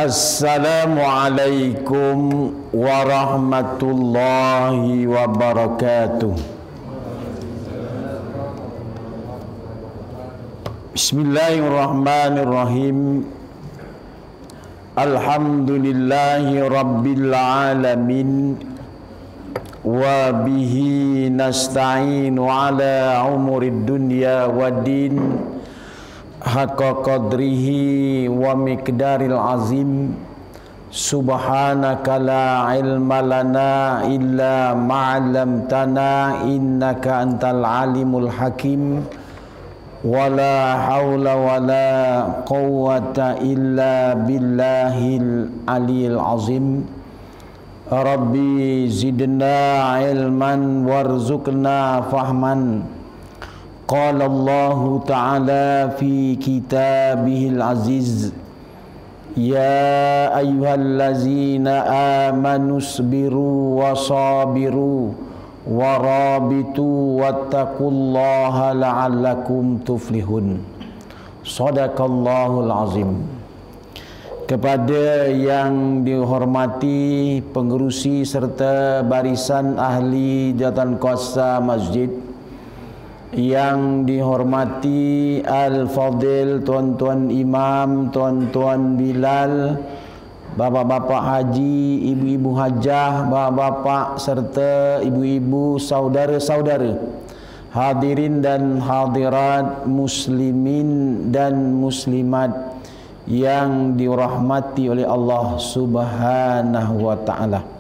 Assalamualaikum warahmatullahi wabarakatuh. Bismillahirrahmanirrahim. Alhamdulillahi rabbil alamin. Wa bihi nasta'inu ala umurid dunya waddin. Haqqa qadrihi wa miqdaril azim. Subhanaka la ilma lana illa ma'allamtana innaka antal alimul hakim. Wala hawla wala quwwata illa billahil aliyil azim. Rabbi zidna ilman warzuqna fahman. Qala Allah Ta'ala fi kitabihil aziz. Ya ayyuhallazina amanu sabiru wa sabiru wa rabitu wattaqullaha la'allakum tuflihun. Shadaqallahul azim. Kepada yang dihormati pengerusi serta barisan ahli jawatan kuasa masjid, yang dihormati Al-Fadil, tuan-tuan imam, tuan-tuan Bilal, bapa-bapa haji, ibu-ibu hajah, bapa-bapa serta ibu-ibu, saudara-saudara, hadirin dan hadirat, muslimin dan muslimat yang dirahmati oleh Allah Subhanahu wa ta'ala.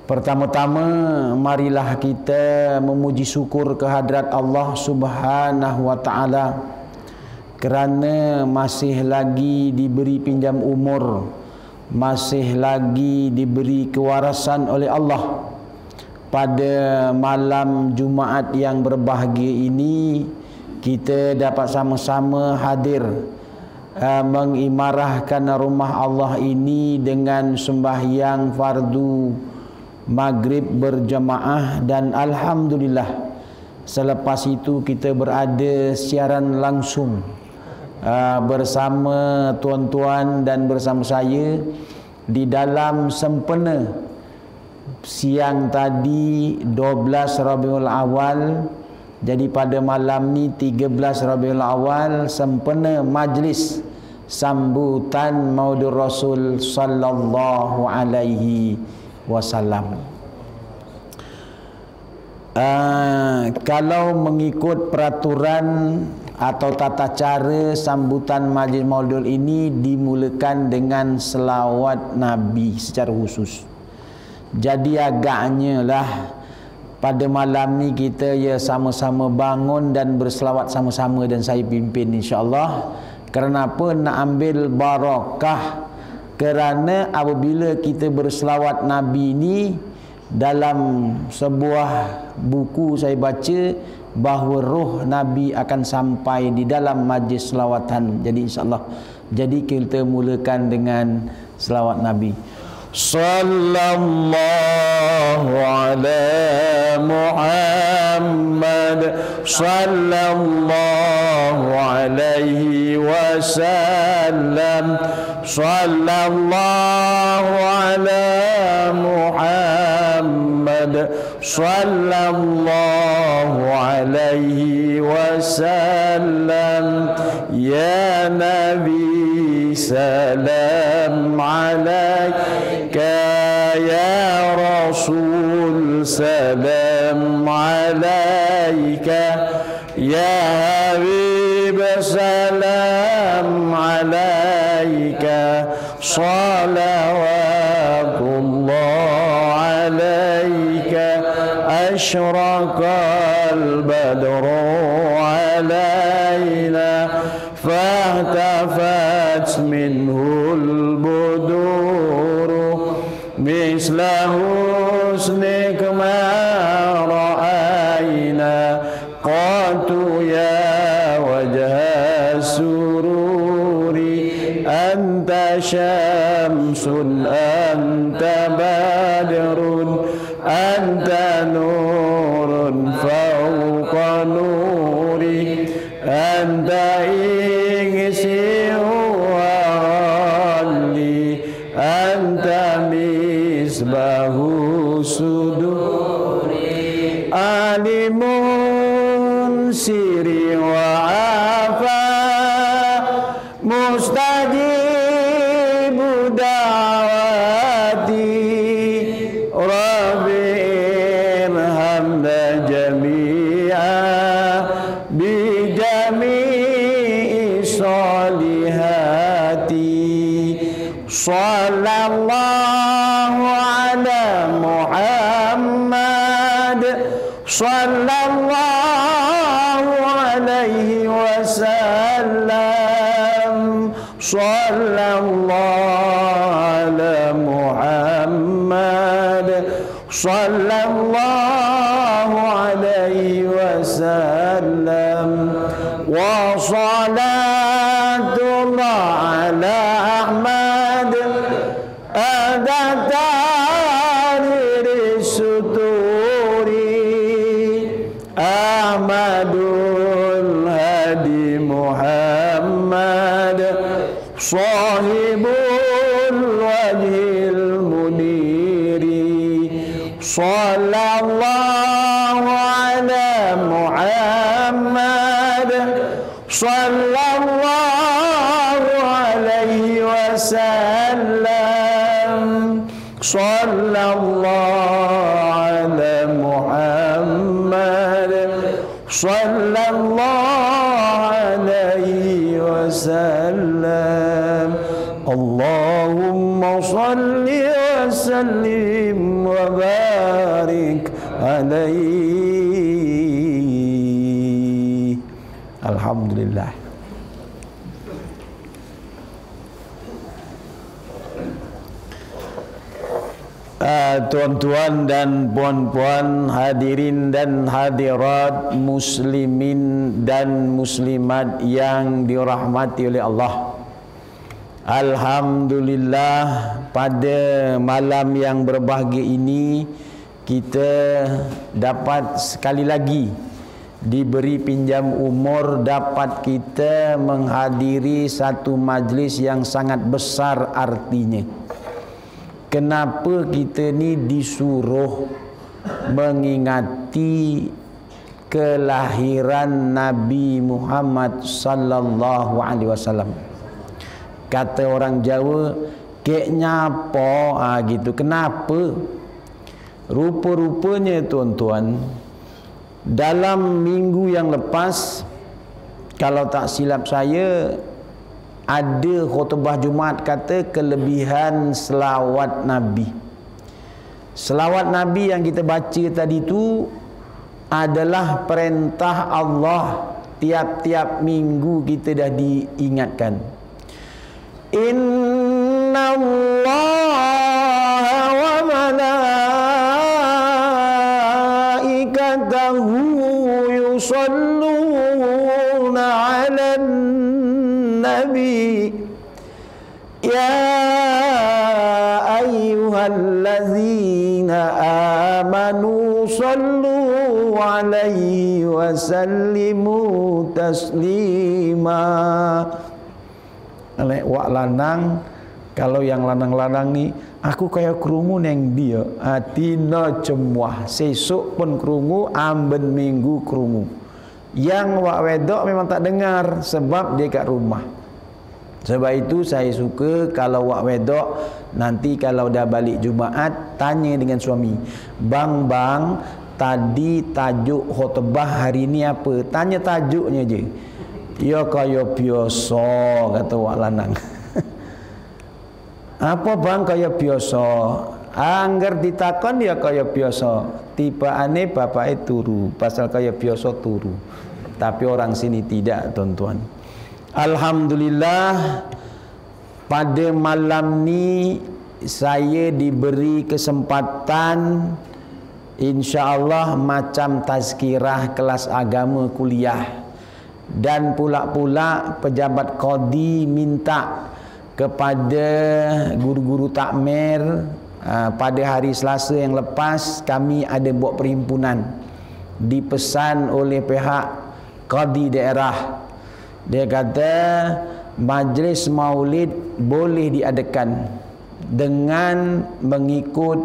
Pertama-tama, marilah kita memuji syukur kehadrat Allah Subhanahu wa ta'ala kerana masih lagi diberi pinjam umur, masih lagi diberi kewarasan oleh Allah. Pada malam Jumaat yang berbahagia ini, kita dapat sama-sama hadir mengimarahkan rumah Allah ini dengan sembahyang fardu maghrib berjamaah, dan alhamdulillah selepas itu kita berada siaran langsung bersama tuan-tuan dan bersama saya di dalam sempena siang tadi 12 Rabiul Awal. Jadi pada malam ni 13 Rabiul Awal sempena majlis sambutan Maulidur Rasul sallallahu alaihi wasallam. Kalau mengikut peraturan atau tata cara sambutan majlis Maulid ini dimulakan dengan selawat Nabi secara khusus. Jadi agaknya lah pada malam ni kita sama-sama bangun dan berselawat sama-sama, dan saya pimpin insya-Allah. Kerana apa? Nak ambil barakah. Kerana apabila kita berselawat Nabi ni, dalam sebuah buku saya baca bahawa roh Nabi akan sampai di dalam majlis selawatan. Jadi insya-Allah, jadi kita mulakan dengan selawat Nabi. Sallallahu ala Muhammad, sallallahu alaihi wasallam, sallallahu ala Muhammad, sallallahu alaihi wasallam. Ya Nabi salam alaika, ya Rasul salam alaika, ya Habib salam alaika, salawatullah alaika, ashraqal badru alaina, fahtafat minhul buduru, misla husnik ma ra'ayna, qatu ya wajha sururi, anta syamsun anta badrun, anta nurun fawqa nuri, anta ingsi wa sirri wa afa mustajibu da'wati rabbi irhamna jami'a bi jami'i salihati sallallahu ala Muhammad sallallahu alaihi wasallam sallallahu ala Muhammad sallallahu alaihi wasallam wa salatullah ala Ahmad adatari suturi Ahmadul Hadi Muhammad sahibul wajhil muniri sallallahu ala Muhammad sallallahu alaihi wasallam sallallahu ala Muhammad sallallahu alaihi wasallam Allahumma salli wa sallim wa barik alaihi. Alhamdulillah. Tuan-tuan dan puan-puan, hadirin dan hadirat, muslimin dan muslimat yang dirahmati oleh Allah. Alhamdulillah, pada malam yang berbahagia ini kita dapat sekali lagi diberi pinjam umur, dapat kita menghadiri satu majlis yang sangat besar artinya. Kenapa kita ni disuruh mengingati kelahiran Nabi Muhammad sallallahu alaihi wasallam? Kata orang Jawa, kek nyapa gitu. Kenapa? Rupa-rupanya tuan-tuan, dalam minggu yang lepas, kalau tak silap saya, ada khutbah Jumaat kata kelebihan selawat Nabi. Selawat Nabi yang kita baca tadi itu adalah perintah Allah. Tiap-tiap minggu kita dah diingatkan. Inna Allah wa malaikatahu yusalluna 'alan nabi ya ayyuhallazina amanu sallu 'alaihi wa sallimu taslima. Wak lanang, kalau yang lanang-lanang ni, aku kaya kerungu neng dia, tina cemuah, sesuk pun kerungu, amben minggu kerungu. Yang wak wedok memang tak dengar sebab dia kat rumah. Sebab itu saya suka kalau wak wedok nanti kalau dah balik Jumaat tanya dengan suami, bang tadi tajuk khutbah hari ni apa? Tanya tajuknya je. Ya kaya biasa, kata wak lanang. Apa bang kaya biasa? Angger ditakon dia kaya biasa. Tibaane bapake turu, pasal kaya biasa turu. Tapi orang sini tidak, tuan-tuan. Alhamdulillah, pada malam ni saya diberi kesempatan, insya-Allah macam tazkirah kelas agama kuliah. Dan pula-pula pejabat qadi minta kepada guru-guru takmir, pada hari Selasa yang lepas kami ada buat perhimpunan, dipesan oleh pihak qadi daerah. Dia kata majlis maulid boleh diadakan dengan mengikut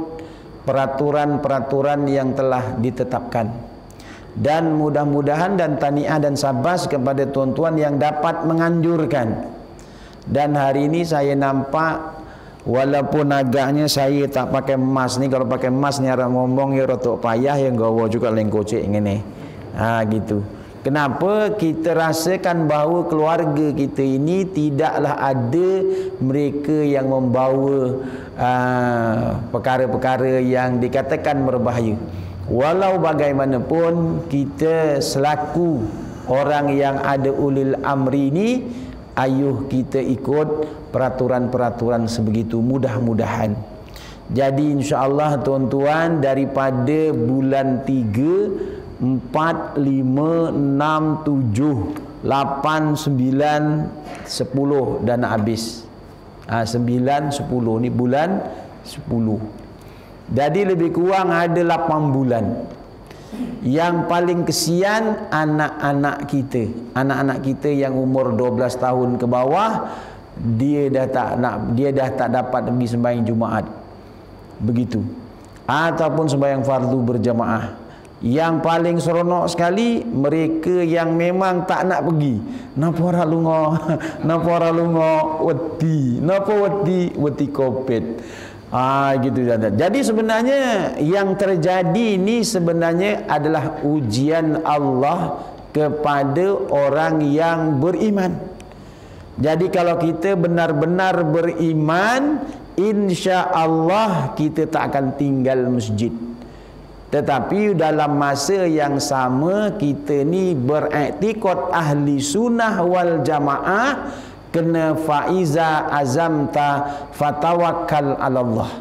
peraturan-peraturan yang telah ditetapkan. Dan mudah-mudahan dan taniah dan sabas kepada tuan-tuan yang dapat menganjurkan. Dan hari ini saya nampak, walaupun agaknya saya tak pakai emas ni, kalau pakai emas ni orang ngomong ya rotok payah, yang gawa juga lain kocek ngene. Gitu. Kenapa? Kita rasakan bahawa keluarga kita ini tidaklah ada mereka yang membawa perkara-perkara yang dikatakan berbahaya. Walau bagaimanapun, kita selaku orang yang ada ulil amri ini, ayuh kita ikut peraturan-peraturan sebegitu, mudah-mudahan. Jadi insya-Allah tuan-tuan, daripada bulan 3, 4, 5, 6, 7, 8, 9, 10 dan habis. 9, 10 ni bulan 10. Jadi lebih kurang ada 8 bulan. Yang paling kesian anak-anak kita. Anak-anak kita yang umur 12 tahun ke bawah, dia dah tak dapat pergi sembahyang Jumaat. Begitu. Ataupun sembahyang fardu berjamaah. Yang paling seronok sekali, mereka yang memang tak nak pergi. Napa ora lunga? Napa ora lunga? Wedi. Napa wedi? Wedi Covid. Gitu. Jadi sebenarnya yang terjadi ini sebenarnya adalah ujian Allah kepada orang yang beriman. Jadi kalau kita benar-benar beriman, insya-Allah kita tak akan tinggal masjid. Tetapi dalam masa yang sama, kita ni beriktikad ahli sunnah wal jamaah, kena faiza azamta fatawakkal ala Allah.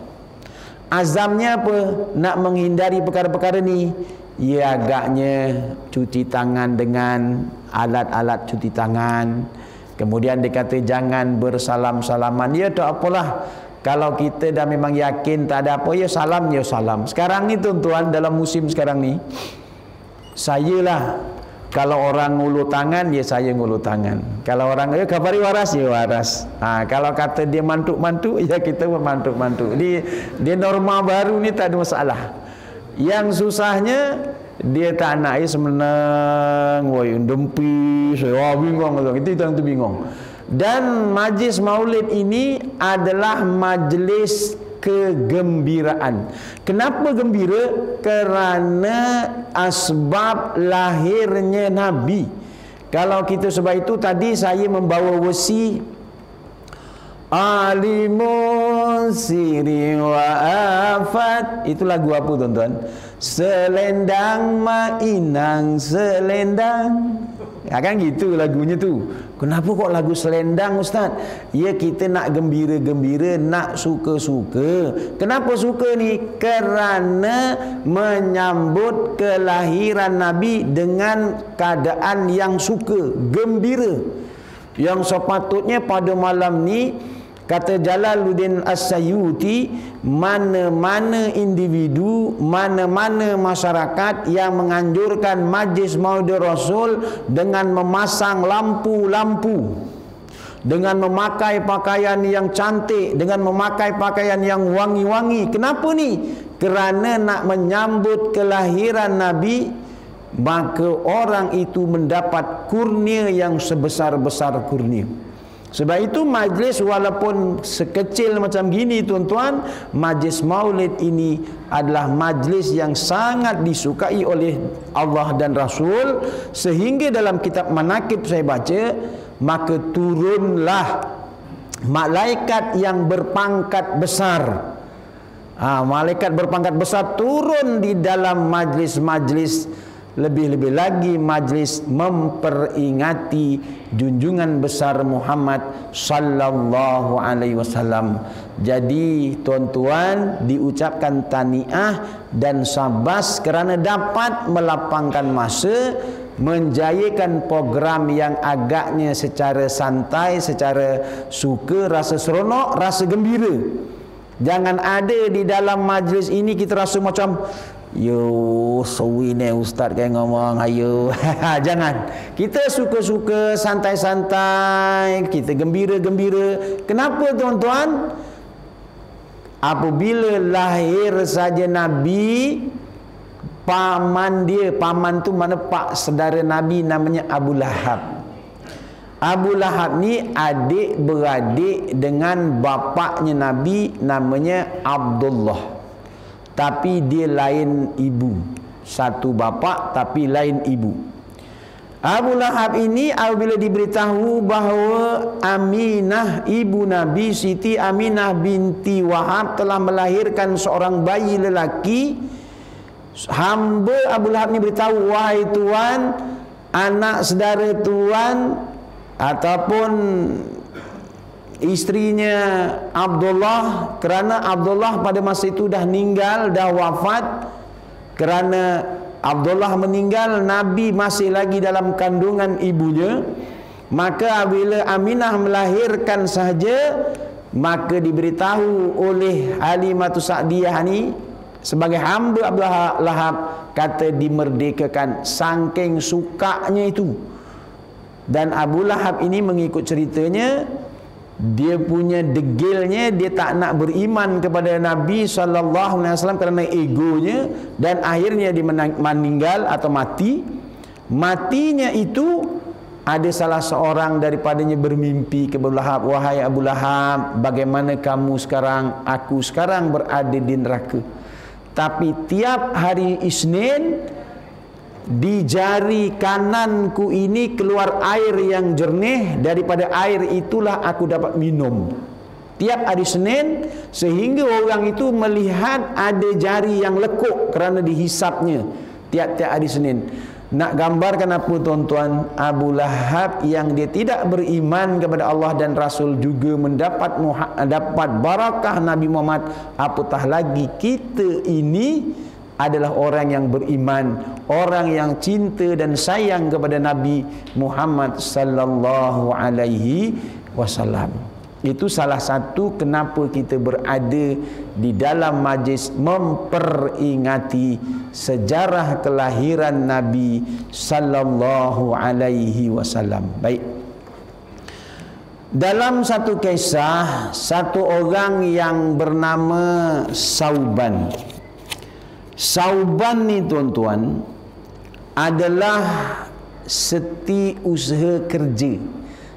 Azamnya apa? Nak menghindari perkara-perkara ni. Ya agaknya cuci tangan dengan alat-alat cuci tangan. Kemudian dia kata jangan bersalam-salaman. Ya tak apalah. Kalau kita dah memang yakin tak ada apa, ya salam, ya salam. Sekarang ni tuan-tuan, dalam musim sekarang ni, saya lah, kalau orang ngulu tangan, ya saya ngulu tangan. Kalau orang kabari waras, ya waras. Kalau kata dia mantuk-mantuk, ya kita pun mantuk-mantuk. Dia norma baru ni tak ada masalah. Yang susahnya, dia tak nak semenang, woi dempi, saya bingung. Kita tu bingung. Dan majlis maulid ini adalah majlis kegembiraan. Kenapa gembira? Kerana asbab lahirnya Nabi. Kalau kita sebab itu tadi saya membawa wasi alimun siri wa afat. Itu lagu apa tuan-tuan? Selendang mainang selendang. Kan gitu lagunya tu. Kenapa kok lagu selendang Ustaz? Ya kita nak gembira-gembira, nak suka-suka. Kenapa suka ni? Kerana menyambut kelahiran Nabi dengan keadaan yang suka, gembira. Yang sepatutnya pada malam ni, kata Jalaluddin As-Sayuti, mana-mana individu, mana-mana masyarakat yang menganjurkan majlis Maulid Rasul dengan memasang lampu-lampu, dengan memakai pakaian yang cantik, dengan memakai pakaian yang wangi-wangi. Kenapa ni? Kerana nak menyambut kelahiran Nabi, maka orang itu mendapat kurnia yang sebesar-besar kurnia. Sebab itu majlis walaupun sekecil macam gini tuan-tuan, majlis maulid ini adalah majlis yang sangat disukai oleh Allah dan Rasul, sehingga dalam kitab manaqib saya baca, maka turunlah malaikat yang berpangkat besar. Malaikat berpangkat besar turun di dalam majlis-majlis, lebih-lebih lagi majlis memperingati junjungan besar Muhammad sallallahu alaihi wasallam. Jadi tuan-tuan, diucapkan taniah dan sabas kerana dapat melapangkan masa, menjayakan program yang agaknya secara santai, secara suka, rasa seronok, rasa gembira. Jangan ada di dalam majlis ini kita rasa macam yo, suwi ni ustaz kayak ngomong, ayo. Jangan. Kita suka-suka, santai-santai, kita gembira-gembira. Kenapa tuan-tuan? Apabila lahir saja Nabi, paman dia. Paman tu mana pak saudara Nabi, namanya Abu Lahab. Abu Lahab ni adik beradik dengan bapaknya Nabi, namanya Abdullah. Tapi dia lain ibu. Satu bapa tapi lain ibu. Abu Lahab ini apabila diberitahu bahawa Aminah ibu Nabi, Siti Aminah binti Wahab telah melahirkan seorang bayi lelaki, hamba Abu Lahab ni beritahu, wahai Tuan, anak saudara Tuan ataupun isterinya Abdullah, kerana Abdullah pada masa itu dah meninggal, dah wafat. Kerana Abdullah meninggal, Nabi masih lagi dalam kandungan ibunya, maka apabila Aminah melahirkan sahaja, maka diberitahu oleh Halimatus Sa'diyah ni sebagai hamba Abu Lahab, kata dimerdekakan. Saking sukanya itu. Dan Abu Lahab ini mengikut ceritanya, dia punya degilnya, dia tak nak beriman kepada Nabi SAW kerana egonya, dan akhirnya dia meninggal atau mati. Matinya itu ada salah seorang daripadanya bermimpi ke Abu Lahab, wahai Abu Lahab, bagaimana kamu sekarang? Aku sekarang berada di neraka, tapi tiap hari Isnin di jari kananku ini keluar air yang jernih, daripada air itulah aku dapat minum tiap hari Senin, sehingga orang itu melihat ada jari yang lekuk kerana dihisapnya tiap-tiap hari Senin. Nak gambarkan apa tuan-tuan? Abu Lahab yang dia tidak beriman kepada Allah dan Rasul juga dapat barakah Nabi Muhammad. Apatah lagi kita ini adalah orang yang beriman, orang yang cinta dan sayang kepada Nabi Muhammad sallallahu alaihi wasallam. Itu salah satu kenapa kita berada di dalam majlis memperingati sejarah kelahiran Nabi sallallahu alaihi wasallam. Baik. Dalam satu kisah, satu orang yang bernama Sauban. Sauban ni tuan-tuan adalah setiausaha kerja.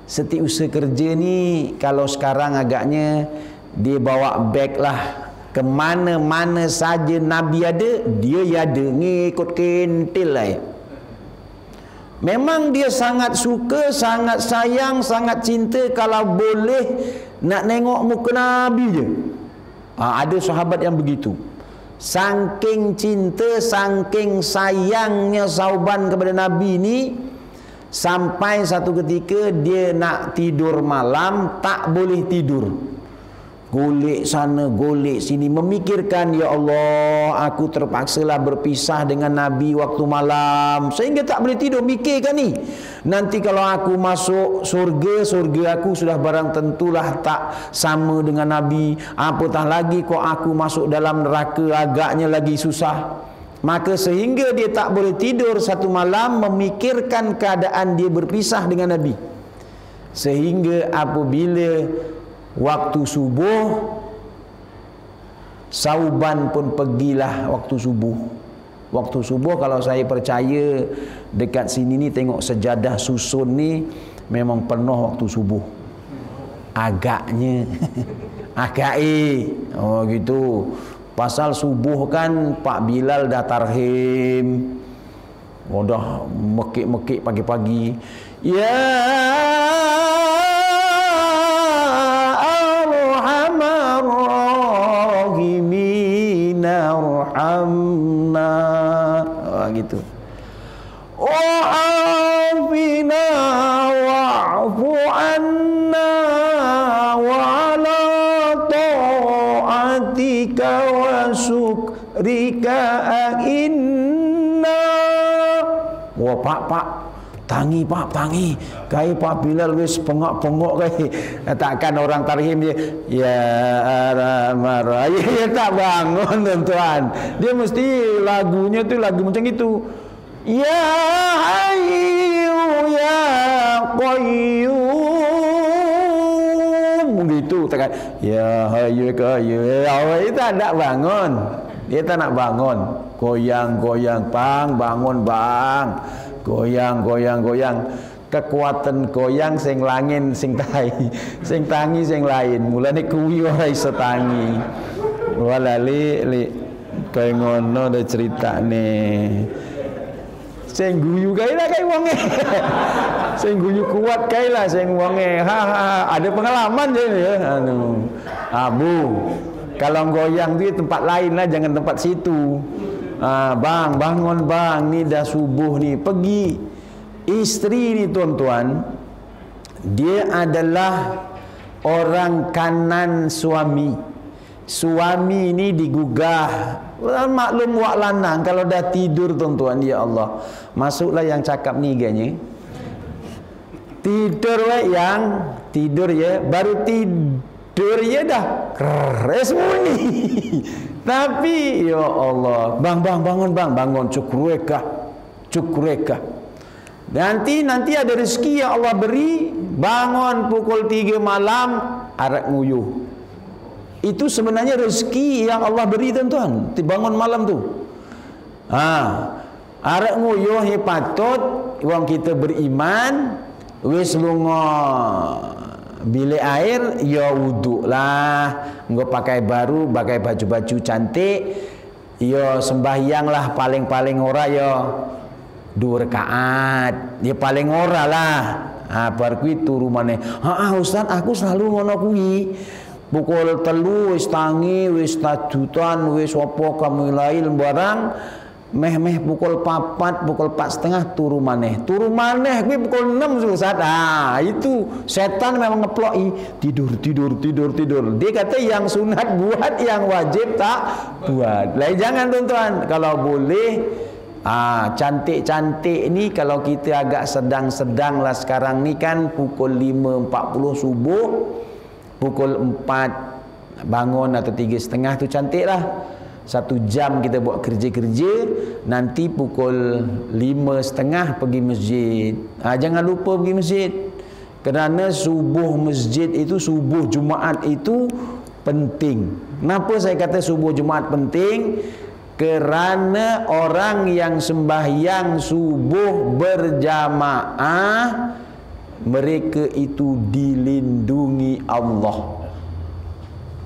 Setiausaha kerja ni kalau sekarang agaknya dia bawa beg lah, ke mana-mana saja Nabi ada, dia ada, ngikut kentil lah ya. Memang dia sangat suka, sangat sayang, sangat cinta kalau boleh nak tengok muka Nabi je. Ada sahabat yang begitu. Saking cinta, saking sayangnya Sauban kepada Nabi ni, sampai satu ketika dia nak tidur malam tak boleh tidur. Golek sana, golek sini, memikirkan, ya Allah, aku terpaksalah berpisah dengan Nabi waktu malam, sehingga tak boleh tidur. Mikirkan ni, nanti kalau aku masuk surga, surga aku sudah barang tentulah tak sama dengan Nabi. Apatah lagi kok aku masuk dalam neraka, agaknya lagi susah. Maka sehingga dia tak boleh tidur satu malam memikirkan keadaan dia berpisah dengan Nabi. Sehingga apabila waktu subuh, Sauban pun pergilah waktu subuh. Waktu subuh kalau saya percaya dekat sini ni tengok sejadah susun ni memang penuh waktu subuh. Agaknya oh gitu. Pasal subuh kan Pak Bilal dah tarhim. Dah mekik-mekik pagi-pagi. Ya arhamna, gitu. Wa'afina wa'fu anna wa'ala ta'atika wa syukrika inna. Wah pak tangi pak, tangi kai Pak Bilal wis pengok-pengok kai. Takkan orang tarhim dia ya marah ya tak bangun tuan-tuan. Dia mesti lagunya tu lagu macam itu. Ya hayyu ya qayyum gitu, takkan ya hayyu qayyum. Awak tak nak bangun. Dia tak nak bangun. Goyang-goyang, bang, bangun bang. Goyang-goyang-goyang. Kekuatan goyang sing langin sing tangi sing lain. Mulane kuwi ora iso tangi. Walali kaya ngono dah ceritane. Sing guyu kae lah kae wonge. Sing guyu kuat kae lah sing wonge. Ada pengalaman je ya. Abu. Kalau goyang tu tempat lain lah, jangan tempat situ. Bang, bangun bang, ni dah subuh ni. Pergi. Isteri ni tuan-tuan, dia adalah orang kanan suami. Suami ni digugah. Maklum wak lanang kalau dah tidur tuan-tuan, ya Allah. Masuklah yang cakap ni ganya. Tidur yang tidur ya, baru tidur ya dah keres muni. Tapi ya Allah, bang bangun bang, bangun cukureka. Nanti ada rezeki yang Allah beri, bangun pukul 3 malam arek nguyuh. Itu sebenarnya rezeki yang Allah beri tuan-tuan, bangun malam tu. Arek nguyuh ni patut wong kita beriman, wis lunga bilik air ya wuduk lah, engko pakai baru, pakai baju-baju cantik, ya sembahyang lah paling-paling ora ya 2 rakaat, dia paling ora lah. Bar kuwi turu maneh. Ustaz, aku selalu ngono kuwi. Pukul 3 wis tangi, wis tajutan, wis apa kamu lain barang, meh pukul 4, pukul 4:30 turu maneh. Turu maneh kuwi pukul 6 Ustaz. Itu setan memang ngeploki, tidur. Dia kata yang sunat buat, yang wajib tak buat. Lah jangan tuan-tuan, kalau boleh cantik-cantik ni kalau kita agak sedang-sedang lah sekarang ni kan pukul 5.40 subuh, pukul 4 bangun atau 3.30 tu cantik lah. 1 jam kita buat kerja-kerja, nanti pukul 5.30 pergi masjid. Jangan lupa pergi masjid, kerana subuh masjid itu, subuh Jumaat itu penting. Kenapa saya kata subuh Jumaat penting? Kerana orang yang sembahyang subuh berjamaah, mereka itu dilindungi Allah.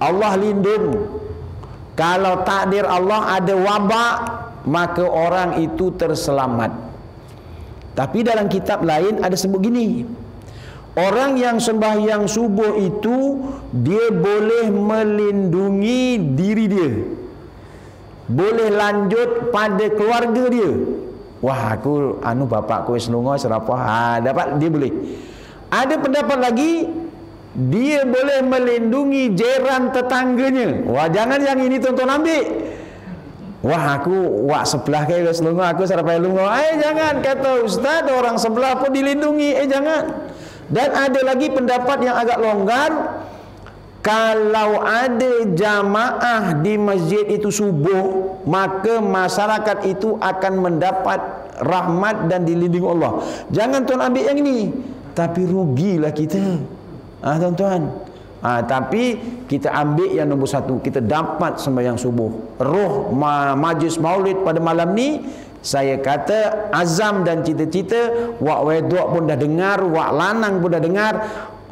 Allah lindung. Kalau takdir Allah ada wabak, maka orang itu terselamat. Tapi dalam kitab lain ada sebut gini, orang yang sembahyang subuh itu dia boleh melindungi diri dia, boleh lanjut pada keluarga dia. Wah, aku bapakku wis lunga serapah, dapat dia boleh. Ada pendapat lagi, dia boleh melindungi jiran tetangganya. Wah, jangan yang ini tuan-tuan ambil. Wah, aku sebelah kayak wis lunga, aku serapah lunga. Jangan, kata ustaz, orang sebelah pun dilindungi. Jangan. Dan ada lagi pendapat yang agak longgar, kalau ada jamaah di masjid itu subuh, maka masyarakat itu akan mendapat rahmat dan dilindungi Allah. Jangan tuan ambil yang ini, tapi rugilah kita, tuan-tuan. Tapi kita ambil yang nombor 1, kita dapat sembahyang subuh. Roh majlis maulid pada malam ni, saya kata azam dan cita-cita, wak wedok pun dah dengar, wak lanang pun dah dengar.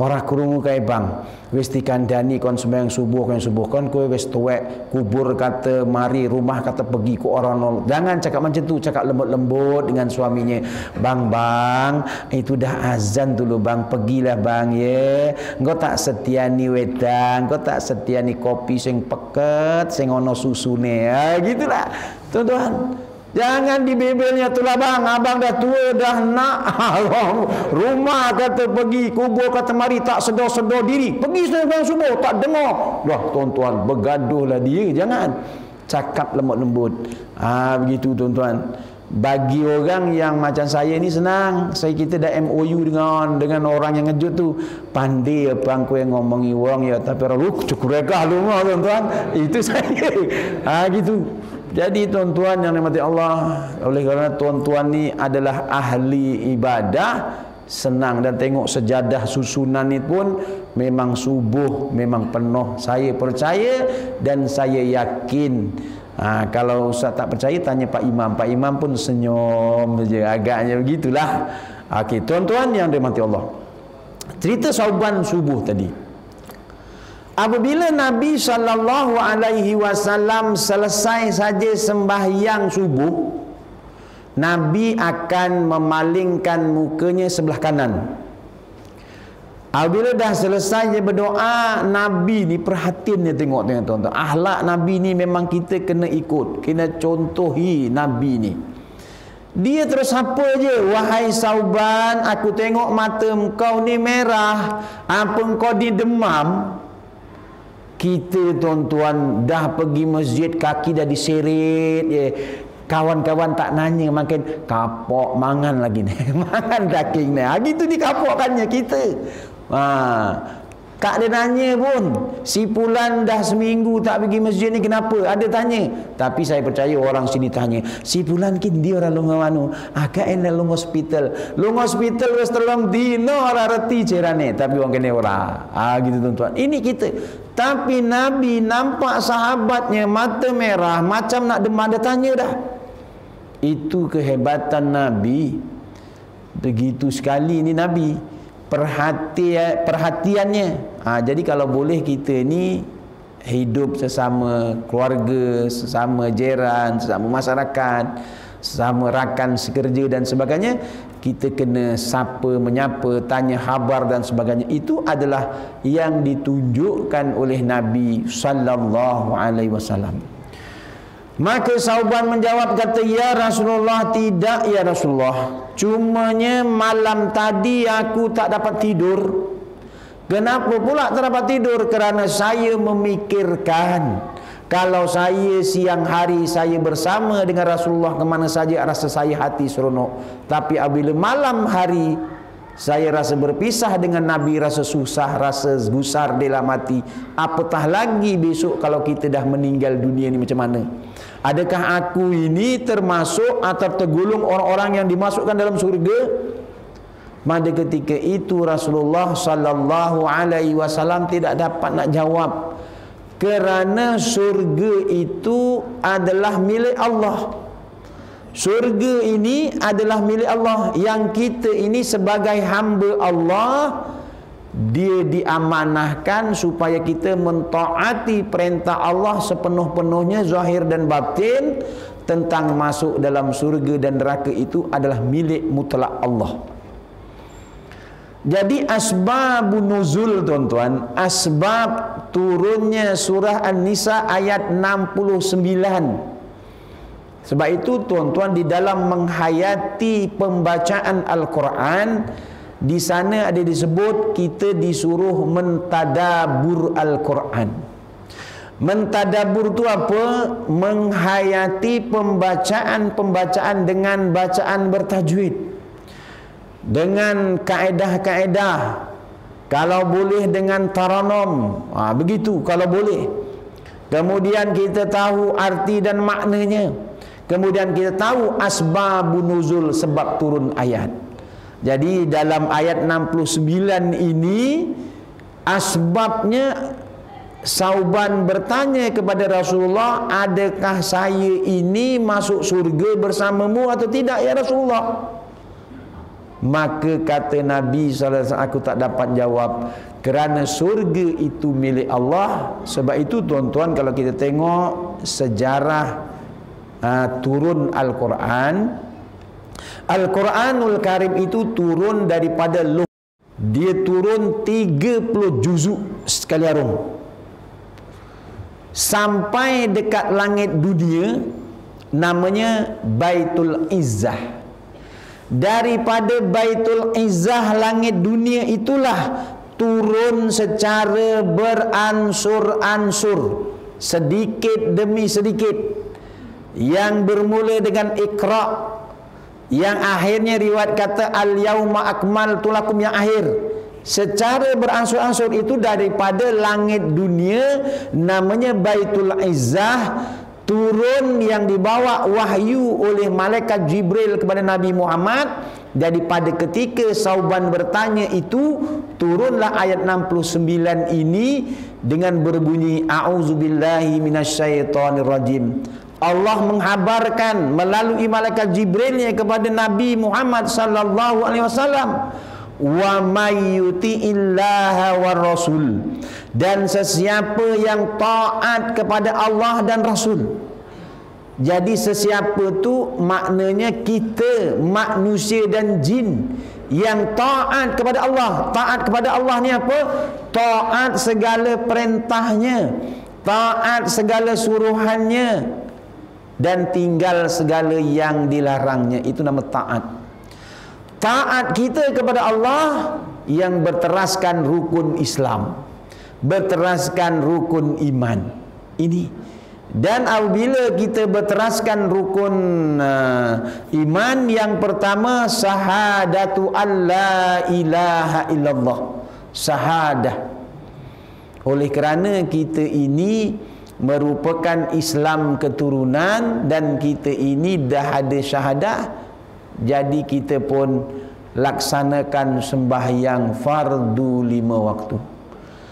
Orang kurungu kai bang, wis dikandani kon sembahyang subuh kon kowe wis tuwek, kubur kata mari, rumah kata pergi ke orang nol. Jangan cakap macam tu, cakap lembut-lembut dengan suaminya. Bang, itu dah azan dulu bang, pergilah bang ya. Engkau tak setia ni wedang, engkau tak setia ni kopi sing peket, sing ono susune. Gitulah, tuan-tuan. Jangan dibebelnya tulah bang, abang dah tua dah nak rumah kata pergi, kubur kata mari, tak sedar-sedar diri, pergi sembahyang subuh tak dengar. Wah tuan-tuan, bergaduhlah dia. Jangan, cakap lembut-lembut. Begitu tuan-tuan. Bagi orang yang macam saya ni senang. Kita dah MOU dengan orang yang ngejut tu. Pandai abang kau yang ngomongi orang ya, tapi orang cukup rekah lu tuan-tuan. Itu saya. Gitu. Jadi tuan-tuan yang dirahmati Allah, oleh kerana tuan-tuan ni adalah ahli ibadah, senang. Dan tengok sejadah susunan ni pun memang subuh memang penuh. Saya percaya dan saya yakin Kalau Ustaz tak percaya, tanya Pak Imam. Pak Imam pun senyum saja, agaknya begitulah. Okey, tuan-tuan yang dirahmati Allah, cerita Sauban subuh tadi, apabila Nabi SAW selesai saja sembahyang subuh, Nabi akan memalingkan mukanya sebelah kanan. Apabila dah selesai dia berdoa, Nabi ni perhatian dia tengok tuan-tuan. Akhlak Nabi ni memang kita kena ikut, kena contohi Nabi ni. Dia terus apa je, wahai Sauban, aku tengok mata engkau ni merah, apa engkau ni demam? Kita tuan-tuan dah pergi masjid, kaki dah diseret je. Kawan-kawan tak nanya, makin kapok mangan lagi ni. Mangan daging ni. Gitu dikapokkannya kita. Tak ada nanya pun, si Pulan dah seminggu tak pergi masjid ni kenapa? Ada tanya. Tapi saya percaya orang sini tanya, si Pulan kin dia orang lunga manu, agak enak lung hospital. Lung hospital wis telung dino ora reti cerane, tapi orang kene ora. Gitu tuan-tuan. Ini kita. Tapi Nabi nampak sahabatnya mata merah macam nak demam, dia tanya dah. Itu kehebatan Nabi. Begitu sekali ni Nabi. Perhatiannya. Jadi kalau boleh kita ni hidup sesama keluarga, sesama jiran, sesama masyarakat, sesama rakan sekerja dan sebagainya, kita kena sapa, menyapa, tanya khabar dan sebagainya. Itu adalah yang ditunjukkan oleh Nabi sallallahu alaihi wasallam. Maka Sauban menjawab, kata, ya Rasulullah, tidak ya Rasulullah, cumanya malam tadi aku tak dapat tidur. Kenapa pula tak dapat tidur? Kerana saya memikirkan, kalau saya siang hari saya bersama dengan Rasulullah kemana saja, rasa saya hati seronok. Tapi apabila malam hari saya rasa berpisah dengan Nabi, rasa susah, rasa gusar dalam hati. Apatah lagi besok kalau kita dah meninggal dunia ni macam mana? Adakah aku ini termasuk atau tergolong orang-orang yang dimasukkan dalam surga? Pada ketika itu Rasulullah sallallahu alaihi wasallam tidak dapat nak jawab, kerana surga itu adalah milik Allah. Surga ini adalah milik Allah. Yang kita ini sebagai hamba Allah, dia diamanahkan supaya kita mentaati perintah Allah sepenuh-penuhnya, zahir dan batin. Tentang masuk dalam surga dan neraka itu adalah milik mutlak Allah. Jadi asbabun nuzul tuan-tuan, asbab turunnya surah An-Nisa ayat 69. Sebab itu tuan-tuan, di dalam menghayati pembacaan Al-Quran, di sana ada disebut kita disuruh mentadabur Al-Quran. Mentadabur itu apa? Menghayati pembacaan dengan bacaan bertajwid, dengan kaedah-kaedah, kalau boleh dengan taranum, begitu kalau boleh. Kemudian kita tahu arti dan maknanya. Kemudian kita tahu asbabun nuzul, sebab turun ayat. Jadi dalam ayat 69 ini asbabnya, Sauban bertanya kepada Rasulullah, adakah saya ini masuk surga bersamamu atau tidak ya Rasulullah? Maka kata Nabi SAW, aku tak dapat jawab, kerana surga itu milik Allah. Sebab itu tuan-tuan, kalau kita tengok sejarah turun Al-Quran, Al-Quranul Karim itu turun daripada dia turun 30 juzuk sekali arum sampai dekat langit dunia, namanya Baitul Izzah. Daripada Baitul Izzah, langit dunia itulah turun secara beransur-ansur, sedikit demi sedikit, yang bermula dengan Iqra, yang akhirnya riwayat kata al-yauma akmaltu lakum, yang akhir. Secara beransur-ansur itu daripada langit dunia, namanya Baitul Izzah, turun yang dibawa wahyu oleh malaikat Jibril kepada Nabi Muhammad. Jadi pada ketika Sauban bertanya itu, turunlah ayat 69 ini dengan berbunyi a'udzubillahi minasyaitonirrajim. Allah menghabarkan melalui malaikat Jibrilnya kepada Nabi Muhammad sallallahu alaihi wasallam, wa may yuti'illaha war rasul, dan sesiapa yang taat kepada Allah dan Rasul. Jadi sesiapa tu maknanya kita manusia dan jin yang taat kepada Allah. Taat kepada Allah ni apa? Taat segala perintahnya, taat segala suruhannya, dan tinggal segala yang dilarangnya. Itu nama taat. Taat kita kepada Allah yang berteraskan rukun Islam, berteraskan rukun iman ini. Dan apabila kita berteraskan rukun iman, yang pertama syahadatu alla ilaha illallah, syahadah. Oleh kerana kita ini merupakan Islam keturunan dan kita ini dah ada syahadah, jadi kita pun laksanakan sembahyang fardu 5 waktu.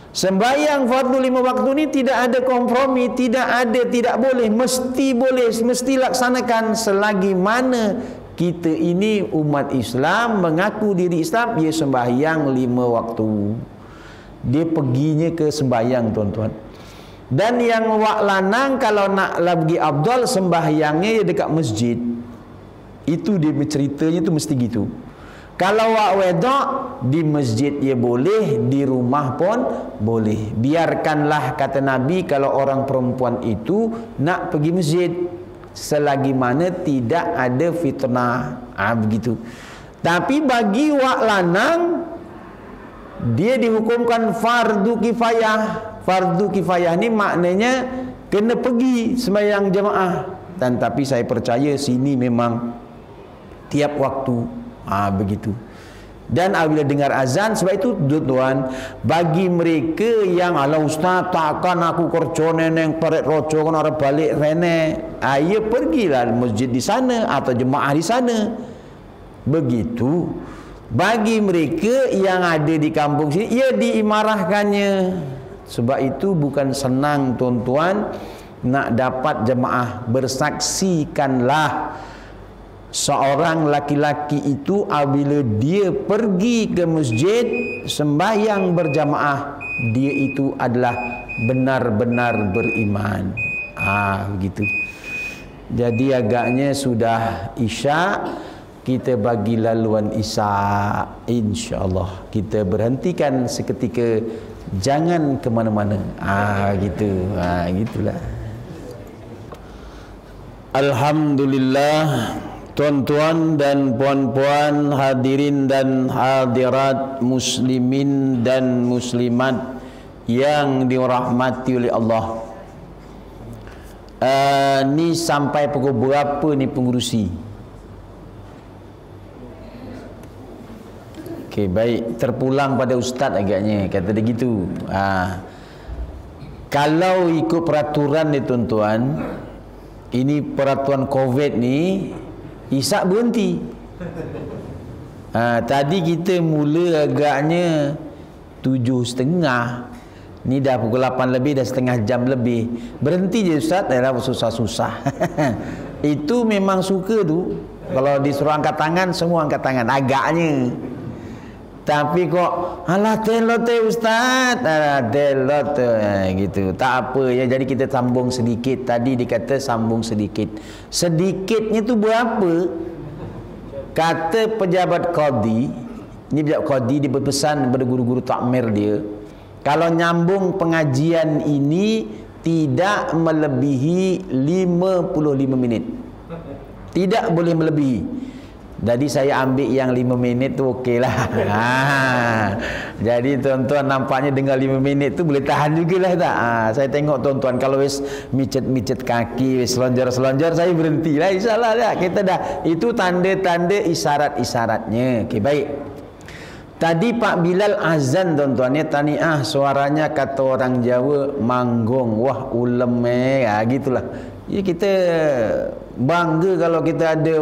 Sembahyang fardu 5 waktu ni tidak ada kompromi, tidak boleh, mesti laksanakan selagi mana kita ini umat Islam, mengaku diri Islam, dia sembahyang 5 waktu. Dia perginya ke sembahyang, tuan-tuan. Dan yang wak lanang kalau nak lagi afdal sembahyangnya dekat masjid. Itu dia berceritanya tu mesti gitu. Kalau wak wedak di masjid dia boleh, di rumah pun boleh. Biarkanlah, kata Nabi, kalau orang perempuan itu nak pergi masjid selagi mana tidak ada fitnah. Begitu. Tapi bagi wak lanang, dia dihukumkan fardu kifayah. Fardu kifayah ni maknanya kena pergi sembahyang jemaah. Dan tapi saya percaya sini memang tiap waktu. Begitu. Dan apabila dengar azan, sebab itu tuan, bagi mereka yang ala ustaz takkan aku kerja neneng paret rojo kan orang balik rene, ya pergilah masjid di sana atau jemaah di sana. Begitu. Bagi mereka yang ada di kampung sini, ia diimarahkannya. Sebab itu bukan senang, tuan-tuan, nak dapat jemaah. Bersaksikanlah seorang laki-laki itu apabila dia pergi ke masjid sembahyang berjamaah, dia itu adalah benar-benar beriman. Begitu. Jadi agaknya sudah isyak, kita bagi laluan isyak, insya-Allah. Kita berhentikan seketika, jangan ke mana-mana. Gitu. Gitulah. Alhamdulillah. Tuan-tuan dan puan-puan, hadirin dan hadirat, muslimin dan muslimat yang dirahmati oleh Allah. Ni sampai pukul berapa ni pengurusi? Okey, baik, terpulang pada ustaz agaknya, kata dia gitu. Kalau ikut peraturan ni tuan-tuan, ini peraturan COVID ni, isyak berhenti. Tadi kita mula agaknya 7.30. Ni dah pukul 8 lebih, dah setengah jam lebih. Berhenti je ustaz, dah susah-susah. Itu memang suka tu. Kalau disuruh angkat tangan, semua angkat tangan. Agaknya. Tapi kok alah telote ustaz, telote gitu. Tak apa ya, jadi kita sambung sedikit. Tadi dikata sambung sedikit. Sedikitnya tu berapa? Kata pejabat qadi, ni pejabat qadi, dia berpesan kepada guru-guru takmir dia, kalau nyambung pengajian ini tidak melebihi 55 minit. Tidak boleh melebihi. Jadi saya ambil yang 5 minit tu okeylah. Jadi tuan-tuan nampaknya dengan 5 minit tu boleh tahan jugalah tak? Saya tengok tuan-tuan kalau wis micet-micet kaki, wis selonjor-selonjor, saya berhentilah, insyaAllah dah. Kita dah, itu tanda-tanda isyarat-isyaratnya. Okey, baik. Tadi Pak Bilal azan tuan-tuan, ya, taniah, suaranya kata orang Jawa manggung. Wah, uleme, gitulah. Ya, kita bangga kalau kita ada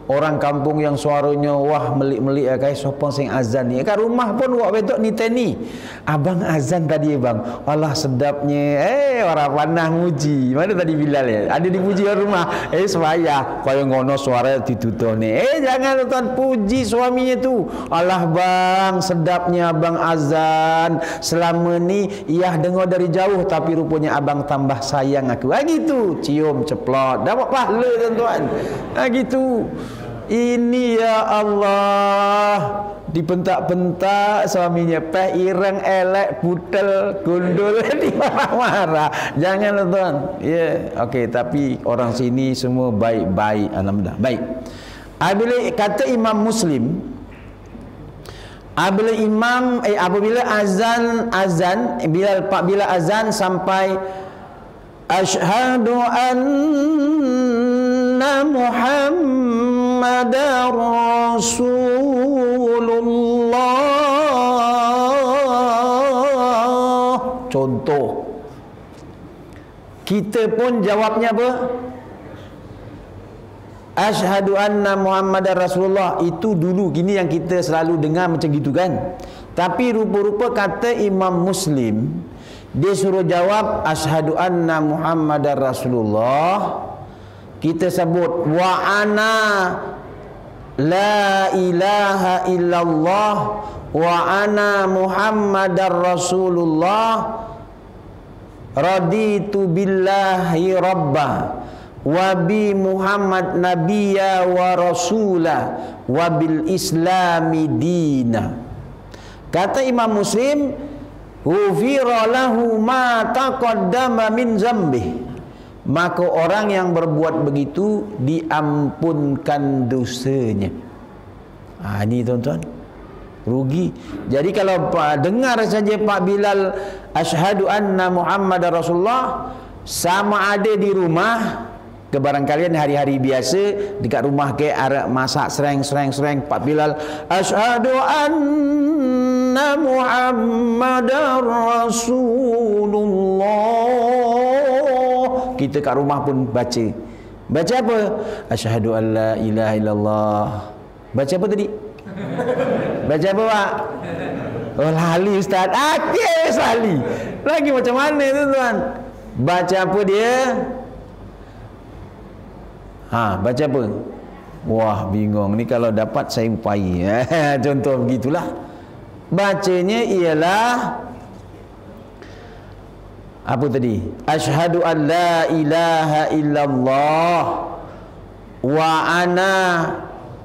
orang kampung yang suaranya wah melik-melik kayak sopong sing azan ni. Kat rumah pun wak wedok ni teni. Abang azan tadi bang. Alah sedapnya. Orang panah muji. Mana tadi Bilal ya? Ada dipuji orang rumah. Semaya. Kaya ngono suara ditutul ni. Jangan tuan puji suaminya tu. Alah bang, sedapnya abang azan. Selama ni ia dengar dari jauh tapi rupanya abang tambah sayang aku. Gitu. Cium ceplot. Dapat pahala tuan-tuan. Gitu. Ini ya Allah, dipentak-pentak suaminya, peh ireng elek putel gundul di marah-marah. Jangan tuan. Ya, okey, tapi orang sini semua baik-baik, alhamdulillah. Baik. Apabila kata Imam Muslim, apabila bila azan sampai asyhadu anna Muhammadar Rasulullah. Contoh. Kita pun jawabnya apa? Asyhadu anna Muhammadar Rasulullah. Itu dulu, gini yang kita selalu dengar macam gitu kan. Tapi rupa-rupa kata Imam Muslim, dia suruh jawab asyhadu anna Muhammadar Rasulullah. Kita sebut wa ana la ilaha illallah wa ana Muhammadar Rasulullah raditu billahi rabbah wa bi Muhammad nabiyya wa rasula wa bil islami dina. Kata Imam Muslim, ghufira lahu ma taqaddama min zambih. Maka orang yang berbuat begitu diampunkan dosanya. Ini tuan-tuan, rugi. Jadi kalau dengar saja Pak Bilal asyhadu anna Muhammadar Rasulullah, sama ada di rumah, kebarangkalian hari-hari biasa dekat rumah ke arah masak sereng Pak Bilal asyhadu anna Muhammadar Rasulullah. Kita kat rumah pun baca. Baca apa? Asyhadu an la ilaha illallah. Baca apa tadi? Baca apa Pak? Oh lali Ustaz. Akhir lali. Lagi macam mana tu tuan? Baca apa dia? Baca apa? Wah bingung ni, kalau dapat saya upai. Contoh begitulah. Bacanya ialah apa tadi? Asyhadu an la ilaha illallah wa ana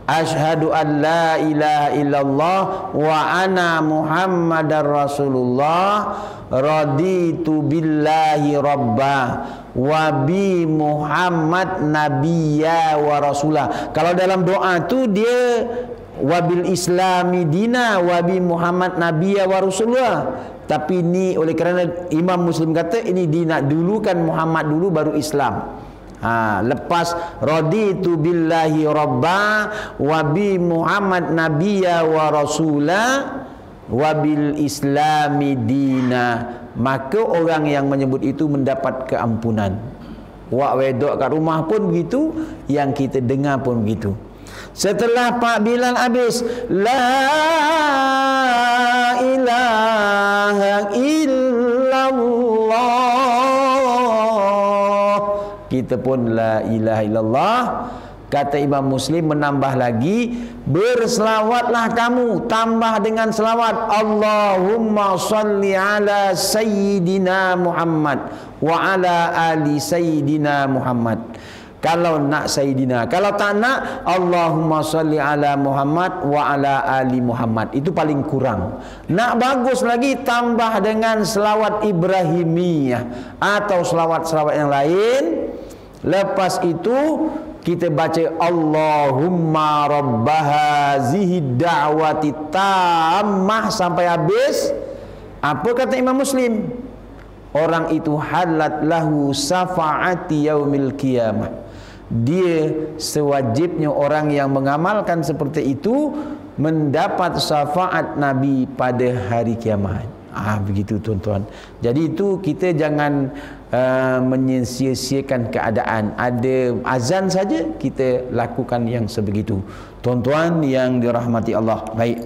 asyhadu an la ilaha illallah wa ana Muhammadar Rasulullah raditu billahi rabbah wa bi Muhammad nabiyya wa rasulah. Kalau dalam doa tu dia wabil islami dina wa bi Muhammad nabiyya wa rasulullah. Tapi ni oleh kerana Imam Muslim kata ini nak dulukan Muhammad dulu baru Islam. Lepas raditu billahi rabba wa bi Muhammad nabiyya wa rasula wa bil islami dina, maka orang yang menyebut itu mendapat keampunan. Wak wedok kat rumah pun begitu, yang kita dengar pun begitu. Setelah Pak Bilal habis la ilaha illallah, kita pun la ilaha illallah. Kata Imam Muslim menambah lagi, berselawatlah kamu, tambah dengan selawat Allahumma salli ala sayyidina Muhammad wa ala ali sayyidina Muhammad. Kalau nak Sayyidina, kalau tak nak Allahumma salli ala Muhammad wa ala ali Muhammad. Itu paling kurang. Nak bagus lagi tambah dengan selawat Ibrahimiyah atau selawat-selawat yang lain. Lepas itu kita baca Allahumma rabbaha zihid da'wati tammah sampai habis. Apa kata Imam Muslim? Orang itu halat lahu safa'ati yaumil qiyamah. Dia sewajibnya orang yang mengamalkan seperti itu mendapat syafaat Nabi pada hari kiamat. Begitu tuan-tuan. Jadi itu kita jangan menyia-siakan keadaan. Ada azan saja kita lakukan yang sebegitu. Tuan-tuan yang dirahmati Allah. Baik.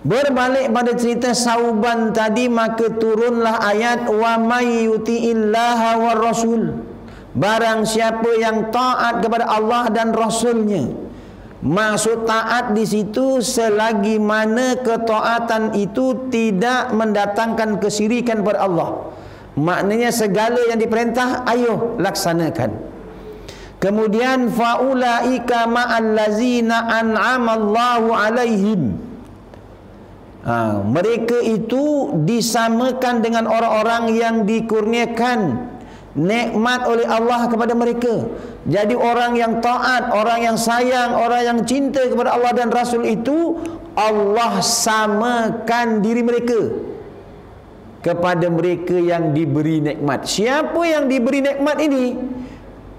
Berbalik pada cerita Sauban tadi, maka turunlah ayat wa may yuti'illaha war rasul. Barang siapa yang taat kepada Allah dan Rasulnya. Maksud taat di situ selagi mana ketaatan itu tidak mendatangkan kesyirikan kepada Allah. Maknanya segala yang diperintah ayo laksanakan. Kemudian faulaika ma'al ladzina an'amallahu alaihim. Mereka itu disamakan dengan orang-orang yang dikurniakan nikmat oleh Allah kepada mereka. Jadi orang yang taat, orang yang sayang, orang yang cinta kepada Allah dan Rasul itu, Allah samakan diri mereka kepada mereka yang diberi nikmat. Siapa yang diberi nikmat ini?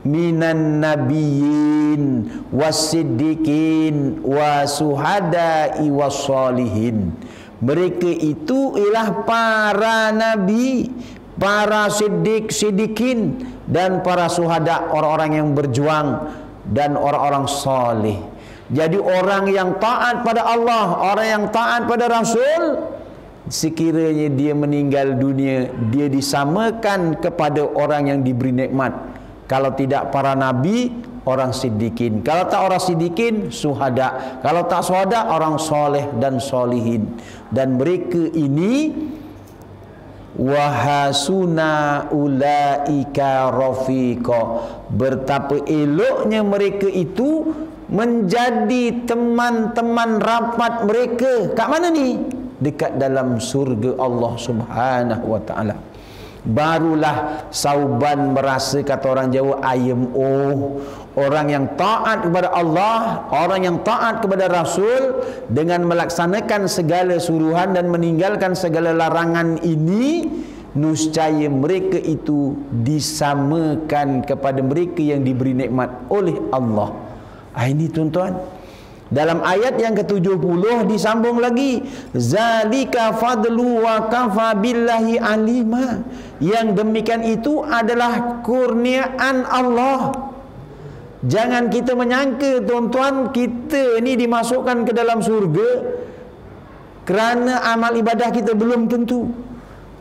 Minan nabiyyin wasiddiqin wasuhada'i wassalihin. Mereka itu ialah para nabi, para siddiqin dan para suhada, orang-orang yang berjuang dan orang-orang soleh. Jadi orang yang taat pada Allah, orang yang taat pada Rasul, sekiranya dia meninggal dunia, dia disamakan kepada orang yang diberi nikmat. Kalau tidak para nabi, orang siddiqin. Kalau tak orang siddiqin, suhada. Kalau tak suhada, orang soleh dan solihin. Dan mereka ini wahasuna ulaika rafiqa. Betapa eloknya mereka itu menjadi teman-teman rapat mereka. Kat mana ni? Dekat dalam surga Allah Subhanahu wa taala. Barulah Sauban merasa, kata orang Jawa, ayam orang yang taat kepada Allah, orang yang taat kepada Rasul dengan melaksanakan segala suruhan dan meninggalkan segala larangan ini, niscaya mereka itu disamakan kepada mereka yang diberi nikmat oleh Allah. Ini tuan-tuan, dalam ayat yang ke-70 disambung lagi, zalika fadlu wa kafa billahi alima. Yang demikian itu adalah kurniaan Allah. Jangan kita menyangka tuan-tuan kita ini dimasukkan ke dalam surga kerana amal ibadah kita belum tentu.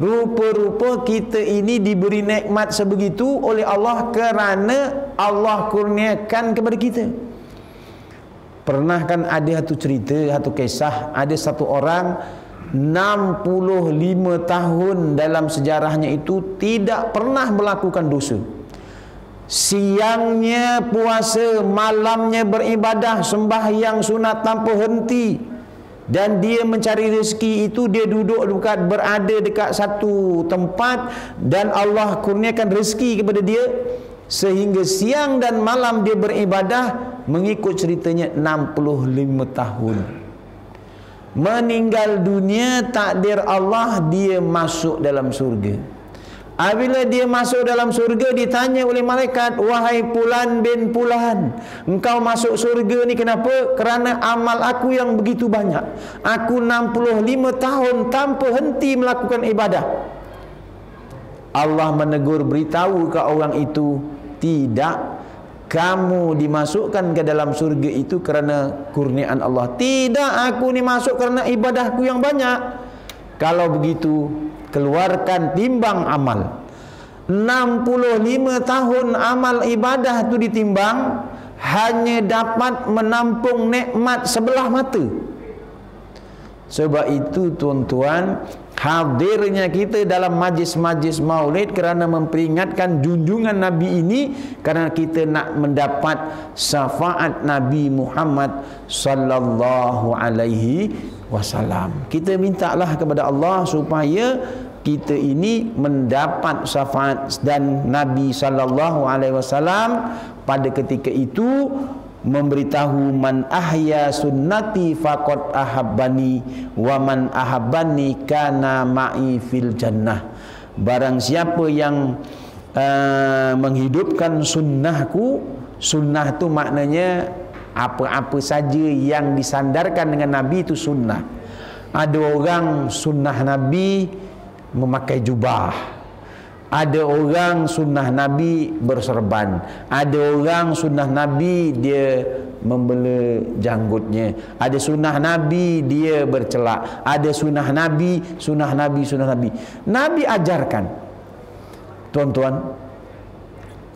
Rupa-rupa kita ini diberi nikmat sebegitu oleh Allah kerana Allah kurniakan kepada kita. Pernah kan ada satu cerita, satu kisah, ada satu orang 65 tahun dalam sejarahnya itu tidak pernah melakukan dosa. Siangnya puasa, malamnya beribadah, sembahyang sunat tanpa henti. Dan dia mencari rezeki itu, dia duduk berada dekat satu tempat dan Allah kurniakan rezeki kepada dia. Sehingga siang dan malam dia beribadah, mengikut ceritanya 65 tahun. Meninggal dunia, takdir Allah, dia masuk dalam surga. Apabila dia masuk dalam surga, ditanya oleh malaikat, wahai Fulan bin Fulan, engkau masuk surga ni kenapa? Kerana amal aku yang begitu banyak. Aku 65 tahun tanpa henti melakukan ibadah. Allah menegur, beritahu ke orang itu, tidak, kamu dimasukkan ke dalam surga itu kerana kurniaan Allah. Tidak, aku ni masuk kerana ibadahku yang banyak. Kalau begitu, keluarkan timbang amal. 65 tahun amal ibadah itu ditimbang, hanya dapat menampung nikmat sebelah mata. Sebab itu tuan-tuan, hadirnya kita dalam majlis-majlis maulid kerana memperingatkan junjungan Nabi ini, kerana kita nak mendapat syafaat Nabi Muhammad sallallahu alaihi wasallam. Kita mintalah kepada Allah supaya kita ini mendapat syafaat, dan Nabi sallallahu alaihi wasallam pada ketika itu memberitahu, man ahya sunnati faqad ahabbani wa man ahabbani kana ma'i fil jannah. Barang siapa yang menghidupkan sunnahku, sunnah tu maknanya apa-apa saja yang disandarkan dengan Nabi itu sunnah. Ada orang sunnah Nabi memakai jubah. Ada orang sunnah Nabi berserban. Ada orang sunnah Nabi dia membela janggutnya. Ada sunnah Nabi dia bercelak. Ada sunnah Nabi, sunnah Nabi, sunnah Nabi. Nabi ajarkan, tuan-tuan,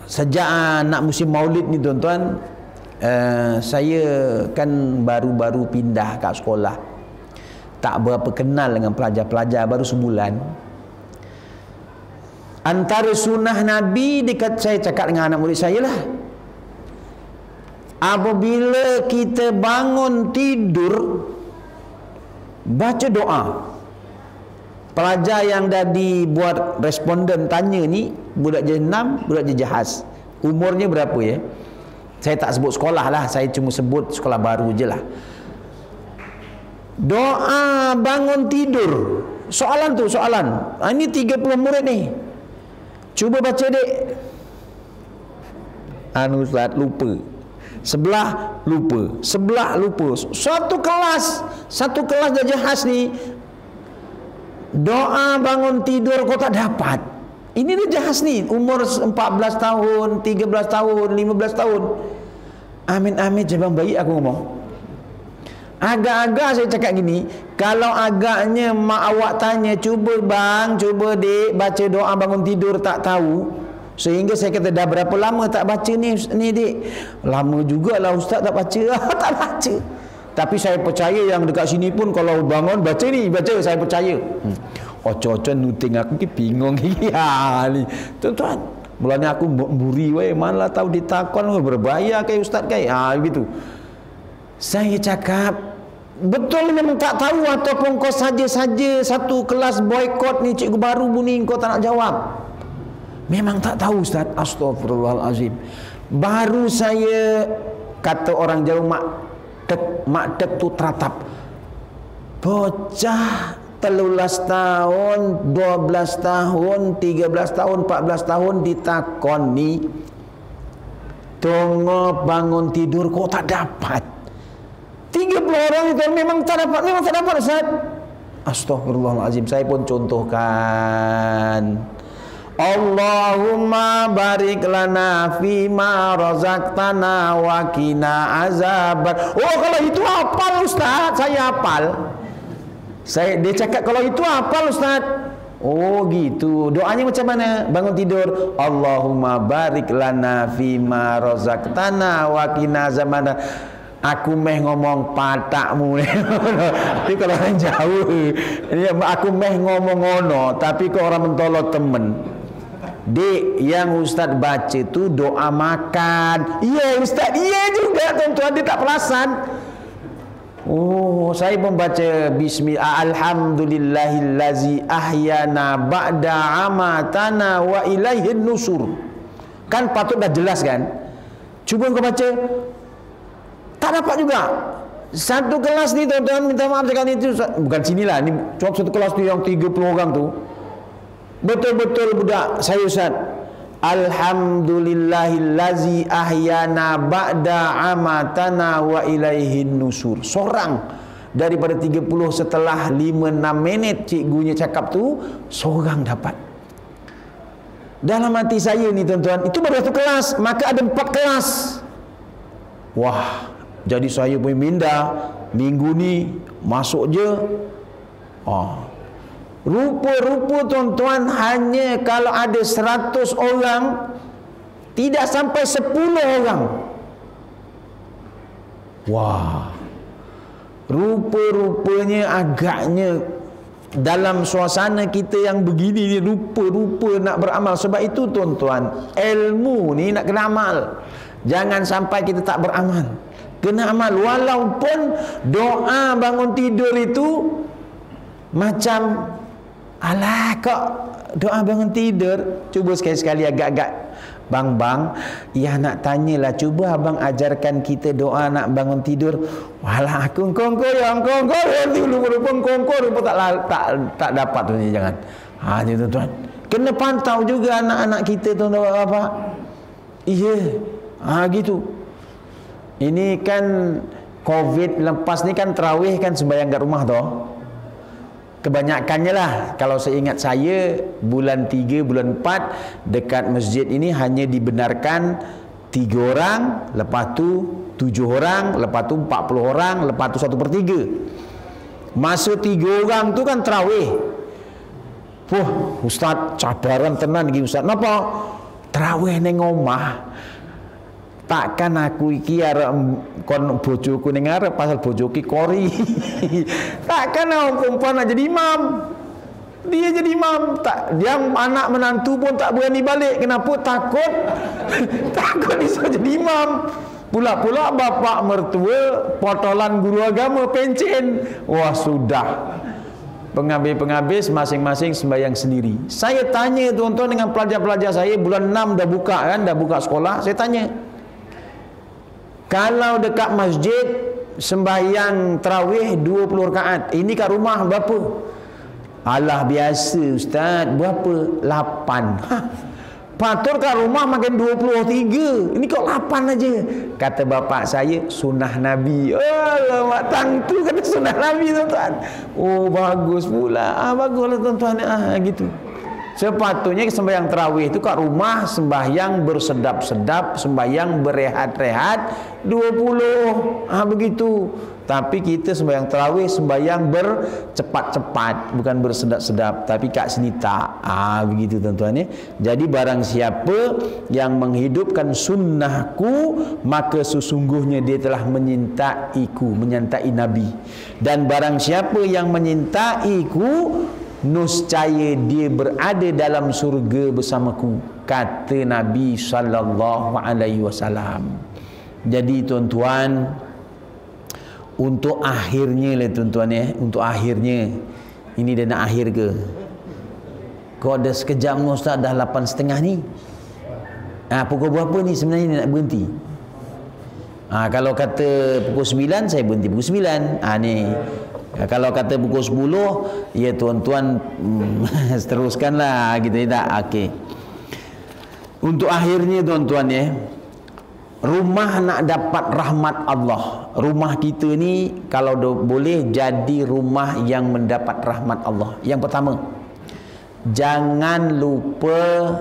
sejak nak musim maulid ni tuan-tuan, saya kan baru-baru pindah kat sekolah. Tak berapa kenal dengan pelajar-pelajar, baru sebulan. Antara sunnah Nabi dekat saya cakap dengan anak murid saya lah, apabila kita bangun tidur, baca doa. Pelajar yang dah dibuat responden tanya ni, budak je 6, budak je jahaz. Umurnya berapa ya? Saya tak sebut sekolah lah, saya cuma sebut sekolah baru je lah. Doa bangun tidur. Soalan tu, soalan. Ini 30 murid ni. Cuba baca dek. Ustaz lupa. Sebelah lupa. Sebelah lupa. Satu kelas dah jahaz ni, doa bangun tidur kau tak dapat. Ini dia jahaz ni, umur 14 tahun, 13 tahun, 15 tahun. Amin cabang bayi aku ngomong. Agak-agak saya cakap gini, kalau agaknya mak awak tanya, cuba bang, cuba dek baca doa bangun tidur, tak tahu. Sehingga saya kata, dah berapa lama tak baca ni dek? Lama jugalah ustaz tak baca. Tak baca. Tapi saya percaya yang dekat sini pun kalau bangun baca ni, baca, saya percaya. Ocon-ocon nuting aku ki bingung ni. Tuan-tuan, mulanya aku mburi weh, mana tahu ditakon berbahaya kai ustaz kai. Begitu. Saya cakap, betul memang tak tahu ataupun kau saja-saja satu kelas boykot ni, cikgu baru bunyi kau tak nak jawab? Memang tak tahu ustaz. Astagfirullahalazim. Baru saya, kata orang Jawa, mak dek tu teratap. Bocah 13 tahun, 12 tahun, 13 tahun, 14 tahun ditakon ni, tunggu bangun tidur kau tak dapat. 30 orang itu memang tak dapat Ustaz. Astagfirullahalazim. Saya pun contohkan, Allahumma barik lana fima razaqtana wa qina azaban. Oh, kalau itu hafal Ustaz, saya hafal. Dia cakap kalau itu hafal Ustaz. Oh gitu. Doanya macam mana? Bangun tidur, Allahumma barik lana fima razaqtana wa qina azaban. Aku meh ngomong patakmu. Tapi kalau orang jauh, aku meh ngomong ngono, tapi kau orang mentolok temen. Dek, yang Ustaz baca tu doa makan. Iya Ustaz, iya juga tuan-tuan, dia tak perasan. Oh, saya membaca bismillah, alhamdulillahillazi ahyana ba'da amatana wa ilaihin nusur. Kan patut dah jelas kan? Cuba kau baca. Tak dapat juga. Satu kelas ni tuan-tuan, minta maaf sekali itu, bukan sinilah, ni cuma satu kelas tu yang 30 orang tu. Betul-betul budak saya Ustaz. Alhamdulillahillazi ahyana ba'da amatana wa ilaihin nusur. Seorang daripada 30 setelah 5-6 minit cikgunya cakap tu, seorang dapat. Dalam hati saya ni tuan-tuan, itu baru satu kelas, maka ada 4 kelas. Wah, jadi saya pun minda minggu ni masuk je. Rupa-rupa tuan-tuan, hanya kalau ada 100 orang, tidak sampai 10 orang. Wah, rupa-rupanya agaknya dalam suasana kita yang begini ni, rupa-rupa nak beramal. Sebab itu tuan-tuan, ilmu ni nak kena amal. Jangan sampai kita tak beramal, kena amal. Walaupun doa bangun tidur itu macam, alah kok doa bangun tidur. Cuba sekali-sekali agak-agak, bang, ya nak tanyalah, cuba abang ajarkan kita doa nak bangun tidur. Walah aku kongko tak dapat tu ni, jangan. Ni tuan-tuan, kena pantau juga anak-anak kita tuan-tuan bapak. Iya. Gitu. Ini kan Covid lepas ni kan tarawih kan sembahyang kat rumah toh. kebanyakannya lah, kalau seingat saya bulan 3, bulan 4 dekat masjid ini hanya dibenarkan 3 orang, lepas tu 7 orang, lepas tu 40 orang, lepas tu 1/3. Masa 3 orang tu kan tarawih. Ustaz, cabaran tenan lagi Ustaz. Napa? Tarawih ning omah. Takkan aku iki arep kon bojoku ning arep pasal bojoku kori. Takkan aku perempuan nak jadi imam. Dia jadi imam, tak, dia anak menantu pun tak berani balik. Kenapa? Takut takut dia jadi imam. Pula-pula bapa mertua potolan guru agama pencen. Wah, sudah. Pengambil-pengambil masing-masing sembahyang sendiri. Saya tanya tuan-tuan dengan pelajar-pelajar saya, bulan 6 dah buka kan, dah buka sekolah. Saya tanya, kalau dekat masjid sembahyang tarawih 20 rakaat, ini kat rumah berapa? Alah, biasa Ustaz, berapa? 8. Patut kat rumah makin 23. Ini kok 8 aja. Kata bapak saya, sunnah Nabi. Alamak, tangtu kata sunnah Nabi tuan-tuan. Oh, bagus pula. Baguslah tuan-tuan. Gitu. Sepatutnya sembahyang tarawih itu kat rumah, sembahyang bersedap-sedap, sembahyang berehat-rehat 20. Begitu. Tapi kita sembahyang tarawih, sembahyang bercepat-cepat, bukan bersedap-sedap. Tapi kat sini tak. Begitu tuan-tuan ya. Jadi barang siapa yang menghidupkan sunnahku, maka sesungguhnya dia telah menyintaiku, menyintai Nabi. Dan barang siapa yang menyintaiku, niscaya dia berada dalam surga bersamaku, kata Nabi sallallahu alaihi wasallam. Jadi tuan-tuan, untuk akhirnya lah tuan-tuan ya, untuk akhirnya, ini dah nak akhir ke? Kau dah sekejap ni Ustaz, dah 8:30 ni. Pukul berapa ni sebenarnya ni nak berhenti? Kalau kata pukul 9, saya berhenti pukul 9. Ni kalau kata pukul 10, ya tuan-tuan teruskanlah gitu ya tak? Okey. Untuk akhirnya tuan-tuan ya, rumah nak dapat rahmat Allah. Rumah kita ni kalau boleh jadi rumah yang mendapat rahmat Allah. Yang pertama, jangan lupa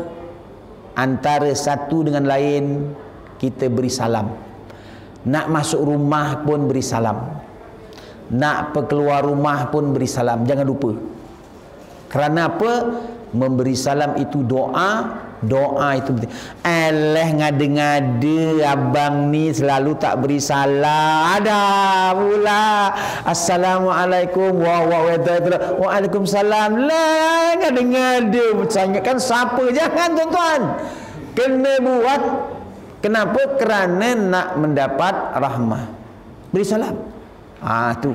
antara satu dengan lain kita beri salam. Nak masuk rumah pun beri salam. Nak keluar rumah pun beri salam. Jangan lupa. Kerana apa? Memberi salam itu doa. Doa itu penting. Ngada-ngada abang ni selalu tak beri salam. Ada pula. Assalamualaikum warahmatullahi. Waalaikumsalam. Lah, ngada-ngada bersangatkan siapa? Jangan tuan-tuan. Kena buat. Kenapa? Kerana nak mendapat rahmah. Beri salam. Tu.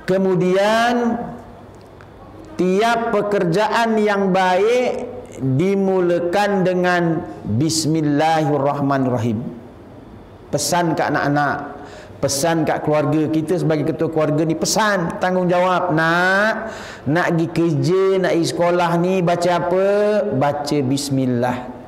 Kemudian tiap pekerjaan yang baik dimulakan dengan Bismillahirrahmanirrahim. Pesan kat anak-anak, pesan kat keluarga kita sebagai ketua keluarga ni, pesan tanggungjawab. Nak pergi kerja, nak pergi sekolah ni baca apa? Baca bismillah.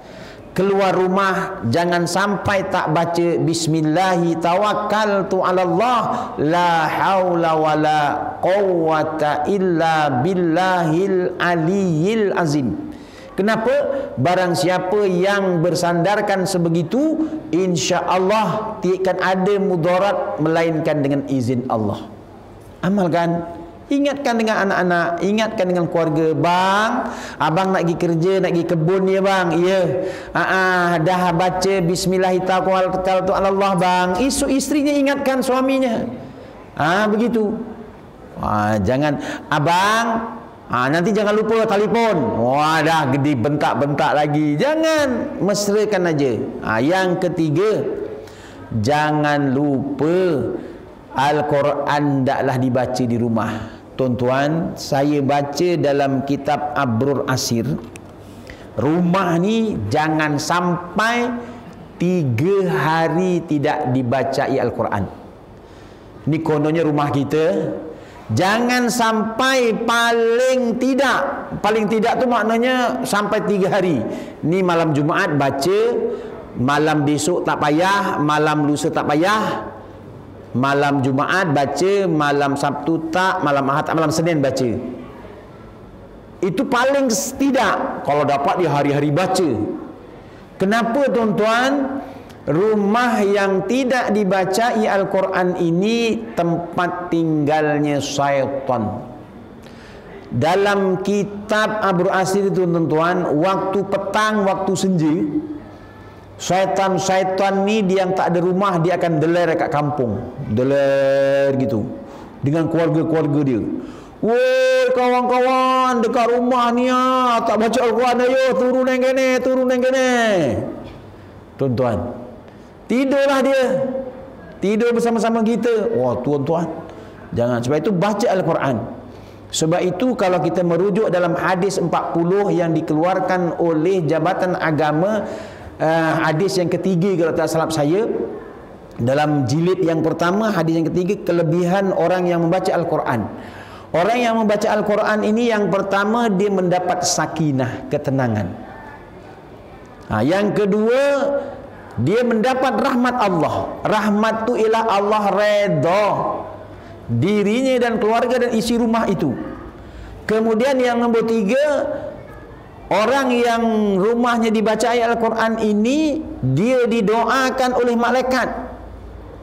Keluar rumah jangan sampai tak baca bismillahi tawakkaltu 'ala Allah la haula wala quwwata illa billahil aliyyil azim. Kenapa? Barang siapa yang bersandarkan sebegitu, insya-Allah tidak akan ada mudarat melainkan dengan izin Allah. Amalkan. Ingatkan dengan anak-anak, ingatkan dengan keluarga. Bang, abang nak pergi kerja, nak pergi kebun ya bang. Ya. Dah baca bismillahirrahmanirrahim tu Allah bang. Istrinya ingatkan suaminya. Begitu. Jangan abang, nanti jangan lupa telefon. Dah gede bentak-bentak lagi. Jangan, mesrakan aja. Yang ketiga, jangan lupa Al-Quran taklah dibaca di rumah. Tuan-tuan, saya baca dalam kitab Abrur Asir, rumah ni jangan sampai 3 hari tidak dibacai Al-Quran. Ni kononnya rumah kita. Jangan sampai paling tidak tu maknanya sampai 3 hari. Ni malam Jumaat baca, malam besok tak payah, malam lusa tak payah. Malam Jumaat baca, malam Sabtu tak, malam Ahad tak, malam Senin baca. Itu paling tidak kalau dapat dia hari-hari baca. Kenapa tuan-tuan? Rumah yang tidak dibacai Al-Quran ini tempat tinggalnya syaitan. Dalam kitab Abu Asir itu tuan-tuan, waktu petang, waktu senja, syaitan ni dia yang tak ada rumah, dia akan deler kat kampung, deler gitu dengan keluarga-keluarga dia. Woi kawan-kawan dekat rumah ni tak baca Al-Quran, ayo turun yang kene, turun yang kene. Tuan-tuan, tidurlah dia, tidur bersama-sama kita. Wah tuan-tuan, jangan. Sebab itu baca Al-Quran. Sebab itu kalau kita merujuk dalam hadis 40 yang dikeluarkan oleh Jabatan Agama, hadis yang ketiga kalau tak salah saya, dalam jilid yang pertama, hadis yang ketiga, kelebihan orang yang membaca Al-Quran. Orang yang membaca Al-Quran ini yang pertama dia mendapat sakinah, ketenangan. Yang kedua dia mendapat rahmat Allah. Rahmat tu ialah Allah redha dirinya dan keluarga dan isi rumah itu. Kemudian yang nombor tiga, orang yang rumahnya dibacai Al-Quran ini dia didoakan oleh malaikat.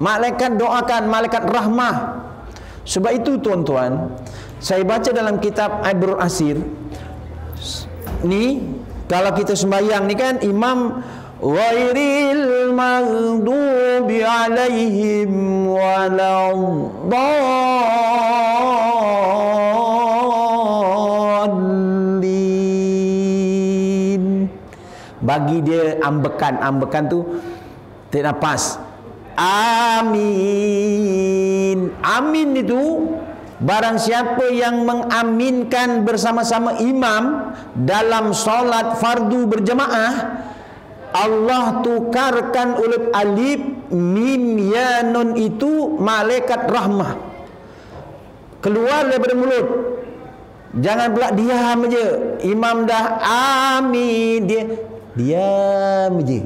Malaikat doakan, malaikat rahmah. Sebab itu tuan-tuan, saya baca dalam kitab Abu Asir ni, kalau kita sembahyang ni kan imam ghairil maghdubi alaihim waladdallin, bagi dia ambekan tu tak nafas. Amin. Amin itu barang siapa yang mengaminkan bersama-sama imam dalam solat fardu berjemaah, Allah tukarkan oleh alif mim ya nun itu malaikat rahmah keluar daripada mulut. Jangan pula diam aja. Imam dah amin, dia diam aja.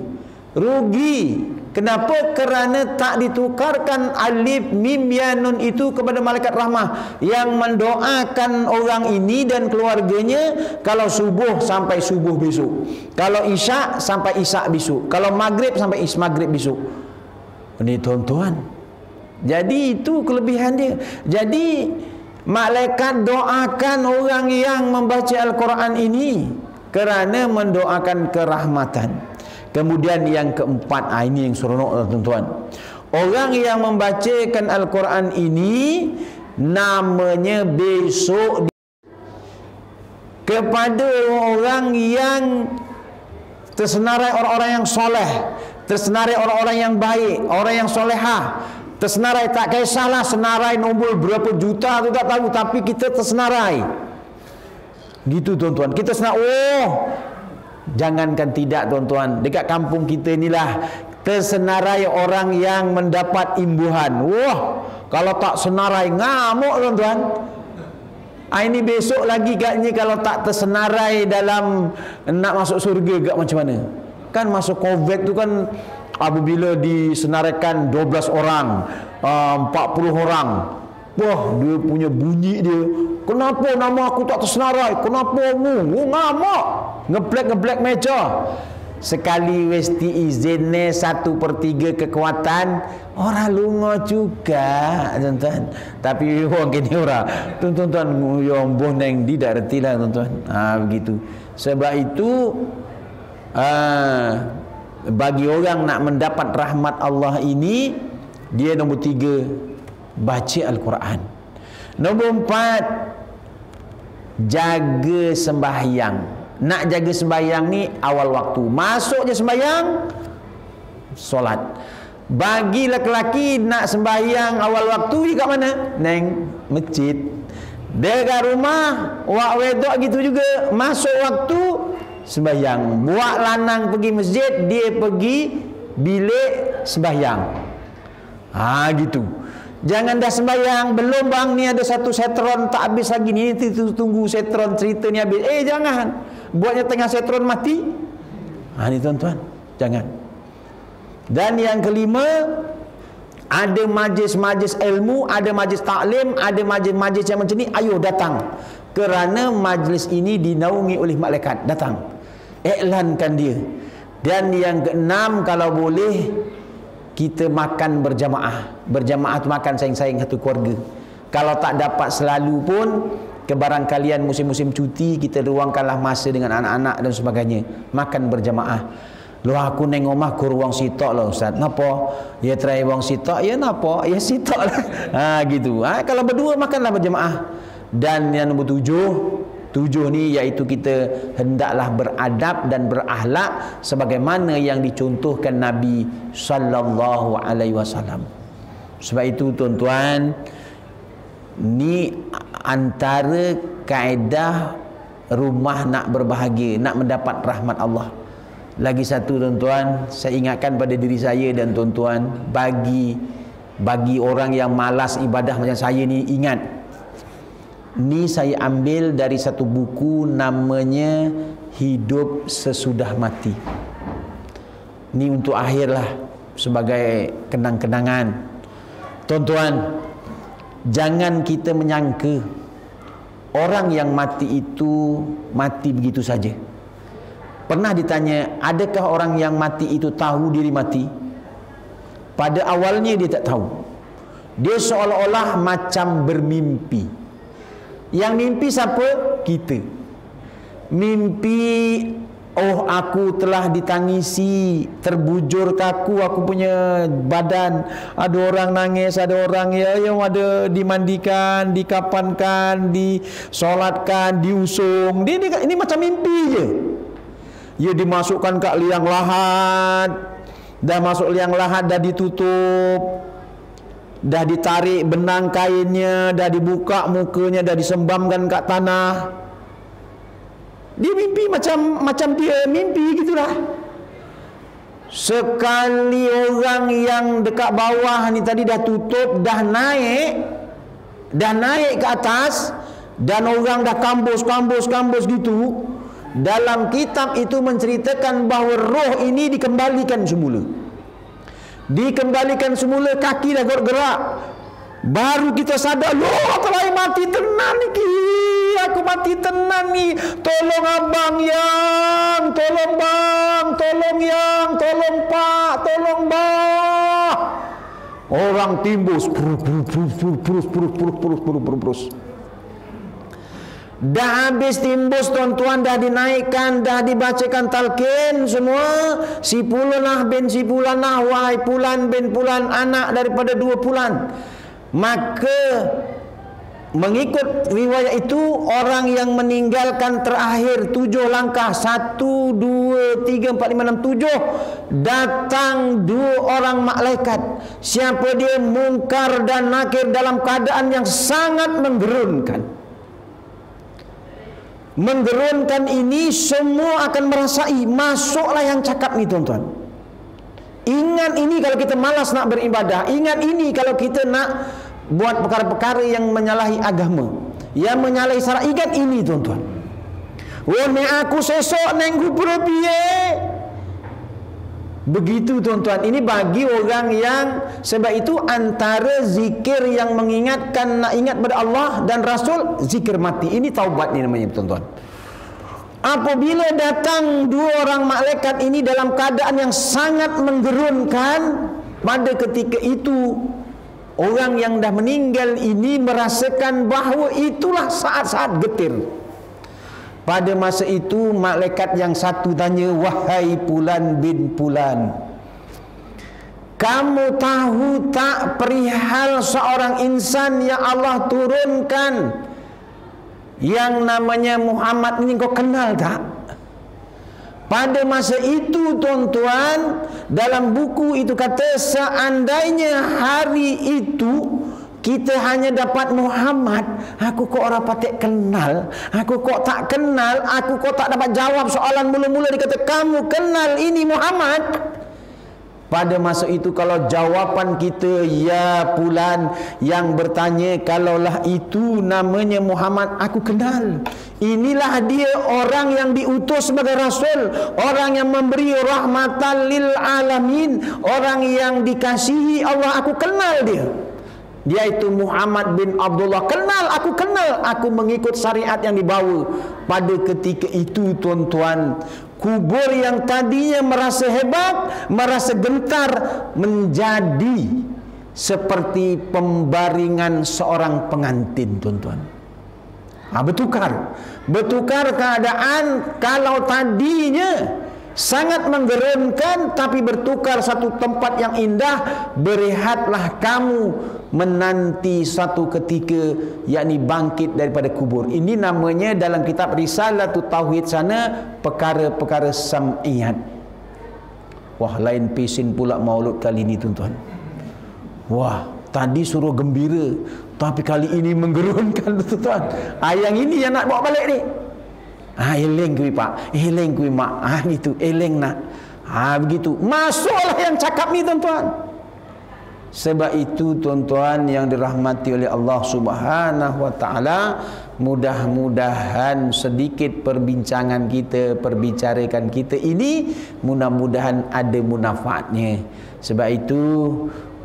Rugi. Kenapa? Kerana tak ditukarkan alif mim ya nun itu kepada malaikat rahmah yang mendoakan orang ini dan keluarganya kalau subuh sampai subuh besok, kalau isyak sampai isyak besok, kalau maghrib sampai maghrib besok. Ini tuan-tuan, jadi itu kelebihan dia. Jadi malaikat doakan orang yang membaca Al-Quran ini kerana mendoakan kerahmatan. Kemudian yang keempat, ini yang seronok tuan-tuan. Orang yang membacakan Al-Quran ini namanya besok kepada orang yang tersenarai, orang-orang yang soleh, tersenarai orang-orang yang baik, orang yang solehah, tersenarai, tak kisahlah senarai nombor berapa juta tu tak tahu, tapi kita tersenarai gitu tuan-tuan. Kita senar, jangankan tidak tuan-tuan, dekat kampung kita inilah tersenarai orang yang mendapat imbuhan. Wah, kalau tak senarai ngamuk tuan-tuan. Ini besok lagi katnya kalau tak tersenarai dalam nak masuk surga gak macam mana. Kan masuk COVID tu kan apabila disenaraikan 12 orang, 40 orang. Wah, dia punya bunyi dia. Kenapa nama aku tak tersenarai? Kenapa mu? Ngamuk. Ngeblek meja. Sekali westi izinnya 1/3 kekuatan, orang lungo juga, tuan-tuan. Tapi orang gini orang, tuan-tuan, yang boh neng tidak reti lah, tuan-tuan. Begitu. Sebab itu, bagi orang nak mendapat rahmat Allah ini, dia nombor 3, baca Al-Quran. Nombor 4, jaga sembahyang. Nak jaga sembahyang ni awal waktu. Masuk je sembahyang, solat. Bagi lelaki nak sembahyang awal waktu, kat mana? Neng masjid. Dekat rumah, wak wedok gitu juga. Masuk waktu, sembahyang. Buat lanang pergi masjid, dia pergi bilik sembahyang. Gitu. Jangan dah sembahyang, belum bang ni ada satu setron tak habis lagi ni, tunggu setron cerita ni habis. Jangan. Buatnya tengah setron mati. Ni tuan-tuan, jangan. Dan yang kelima, ada majlis-majlis ilmu, ada majlis taklim, ada majlis-majlis yang macam ni, ayo datang. kerana majlis ini dinaungi oleh malaikat. Datang, iklankan dia. Dan yang keenam, kalau boleh kita makan berjamaah. Berjamaah tu makan saing-saing satu keluarga. Kalau tak dapat selalu pun, kebarangkalian musim-musim cuti kita luangkanlah masa dengan anak-anak dan sebagainya, makan berjamaah. Loh, aku neng omah ku ruang sitok lah Ustaz. Napa? Ya try ruang sitok, ya napa? Ya sitok lah. Gitu. Kalau berdua makanlah berjamaah. Dan yang nombor tujuh ni iaitu kita hendaklah beradab dan berakhlak sebagaimana yang dicontohkan Nabi sallallahu alaihi wasallam. Sebab itu tuan-tuan, ni antara kaedah rumah nak berbahagia, nak mendapat rahmat Allah. Lagi satu tuan-tuan, saya ingatkan pada diri saya dan tuan-tuan, bagi orang yang malas ibadah macam saya ni, ingat, ni saya ambil dari satu buku namanya Hidup Sesudah Mati. Ni untuk akhirlah, sebagai kenang-kenangan. Tuan-tuan, jangan kita menyangka orang yang mati itu mati begitu saja. Pernah ditanya, adakah orang yang mati itu tahu diri mati? Pada awalnya dia tak tahu. Dia seolah-olah macam bermimpi. Yang mimpi siapa? Kita. Mimpi, oh aku telah ditangisi, terbujur kaku aku punya badan, ada orang nangis, ada orang yang ada dimandikan, dikapankan, disolatkan, diusung. Ini macam mimpi je. Dia dimasukkan ke liang lahat, dah masuk liang lahat, dah ditutup, dah ditarik benang kainnya, dah dibuka mukanya, dah disembamkan kat tanah. Dia mimpi macam dia mimpi gitulah. Sekali orang yang dekat bawah ni tadi dah tutup, dah naik ke atas, dan orang dah kambus gitu. Dalam kitab itu menceritakan bahawa roh ini dikembalikan semula. Dikembalikan semula, kaki dah gerak. Baru kita sadar, loh aku lain mati tenan ni. Aku mati tenan ni. Tolong abang yang, tolong bang, tolong yang, tolong pak, tolong bah. Orang timbus, perus. Dah habis timbus tuan-tuan, dah dinaikkan, dah dibacakan talqin semua. Si pulanah bin si pulanah, wahai pulan bin pulan, anak daripada 2 pulan. Maka mengikut riwayat itu, orang yang meninggalkan terakhir 7 langkah, 1, 2, 3, 4, 5, 6, 7, datang 2 orang malaikat. Siapa dia? Mungkar dan Nakir, dalam keadaan yang sangat menggerunkan. Menggerunkan ini semua akan merasai. Masuklah yang cakap ni tuan-tuan. Ingat ini kalau kita malas nak beribadah. Ingat ini kalau kita nak buat perkara-perkara yang menyalahi agama, yang menyalahi syarat. Ingat ini tuan-tuan. Wah, aku sesok neng kupura piye. Begitu tuan-tuan. Ini bagi orang yang, sebab itu antara zikir yang mengingatkan nak ingat pada Allah dan Rasul, zikir mati. Ini taubat ni namanya tuan-tuan. Apabila datang 2 orang malaikat ini dalam keadaan yang sangat menggerunkan, pada ketika itu orang yang dah meninggal ini merasakan bahawa itulah saat-saat getir. Pada masa itu malaikat yang satu tanya, wahai Pulan bin Pulan, kamu tahu tak perihal seorang insan yang Allah turunkan yang namanya Muhammad ini, kau kenal tak? Pada masa itu tuan-tuan, dalam buku itu kata, seandainya hari itu kita hanya dapat Muhammad, aku kok orang patik kenal, aku kok tak kenal, aku kok tak dapat jawab soalan mula-mula. Dia kata, kamu kenal ini Muhammad? Pada masa itu kalau jawapan kita, ya Pulan yang bertanya, kalaulah itu namanya Muhammad, aku kenal. Inilah dia orang yang diutus sebagai Rasul, orang yang memberi rahmatan lil alamin, orang yang dikasihi Allah, aku kenal dia. dia itu Muhammad bin Abdullah. Aku kenal, aku mengikut syariat yang dibawa. Pada ketika itu tuan-tuan, kubur yang tadinya merasa hebat, merasa gentar, menjadi seperti pembaringan seorang pengantin, tuan-tuan. Bertukar keadaan. Kalau tadinya sangat menggeramkan, tapi bertukar satu tempat yang indah. Berehatlah kamu menanti satu ketika, yakni bangkit daripada kubur. Ini namanya dalam kitab Risalatut Tauhid sana, perkara-perkara sam'iyat. Wah, lain pesin pula maulud kali ini, tuan-tuan. Wah, tadi suruh gembira, tapi kali ini menggerunkan, tuan-tuan. Yang ini yang nak bawa balik ni. Eleng kui pak, eleng kui mak. Gitu, eleng nak. Begitu. Masuklah yang cakap ni, tuan-tuan. Sebab itu, tuan-tuan yang dirahmati oleh Allah Subhanahu wa taala, mudah-mudahan sedikit perbincangan kita, perbicarakan kita ini, mudah-mudahan ada munafaatnya. Sebab itu,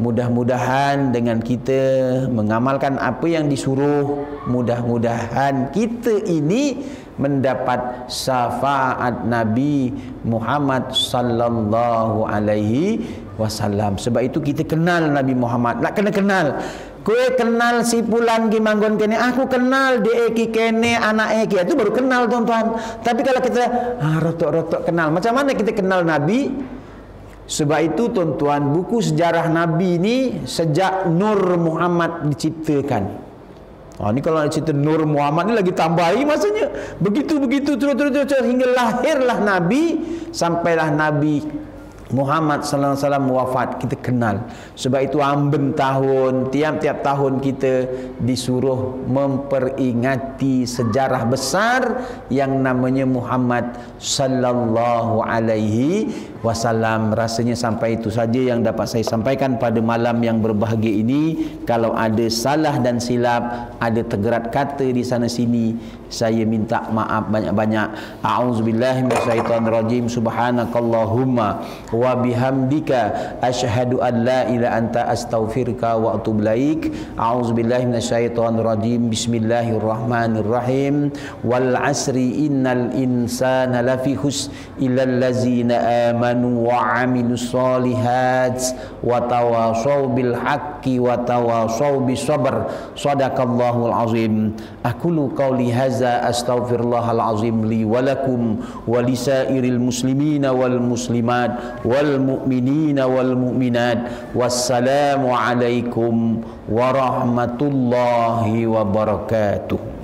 mudah-mudahan dengan kita mengamalkan apa yang disuruh, mudah-mudahan kita ini mendapat syafaat Nabi Muhammad sallallahu alaihi wasallam. Sebab itu kita kenal Nabi Muhammad. Nak kena kenal. Kowe kenal si pulan ki manggon kene, aku kenal de ki kene, anak ki. Itu baru kenal, tuan-tuan. Tapi kalau kita rotok-rotok kenal, macam mana kita kenal Nabi? Sebab itu, tuan-tuan, buku sejarah Nabi ini sejak Nur Muhammad diciptakan. Ini kalau cerita Nur Muhammad ni lagi tambahi masanya. Begitu-begitu terus hingga lahirlah Nabi, sampailah Nabi Muhammad sallallahu alaihi wasallam wafat. Kita kenal. Sebab itu amben tahun, tiap-tiap tahun kita disuruh memperingati sejarah besar yang namanya Muhammad sallallahu alaihi wasallam. Rasanya sampai itu saja yang dapat saya sampaikan pada malam yang berbahagia ini. Kalau ada salah dan silap, ada tergerat kata di sana sini, saya minta maaf banyak-banyak. A'udzubillahi minasyaitonirrajim. Subhanakallahumma wa bihamdika asyhadu an la ilaha anta astaghfiruka wa atubu ilaik. A'udzubillahi minasyaitonirrajim. Bismillahirrahmanirrahim. Wal 'asri innal insana lafi khusr illal ladzina amanu wa 'amilus solihat wa tawasaw bil haqqi wa tawasaw bis sabr. Shadaqallahul azim. Aqulu qawli hadza astaghfirullahal azim li wa lakum wa lisairil muslimina wal muslimat wal mu'minina wal mu'minat. Wassalamu alaikum warahmatullahi wabarakatuh.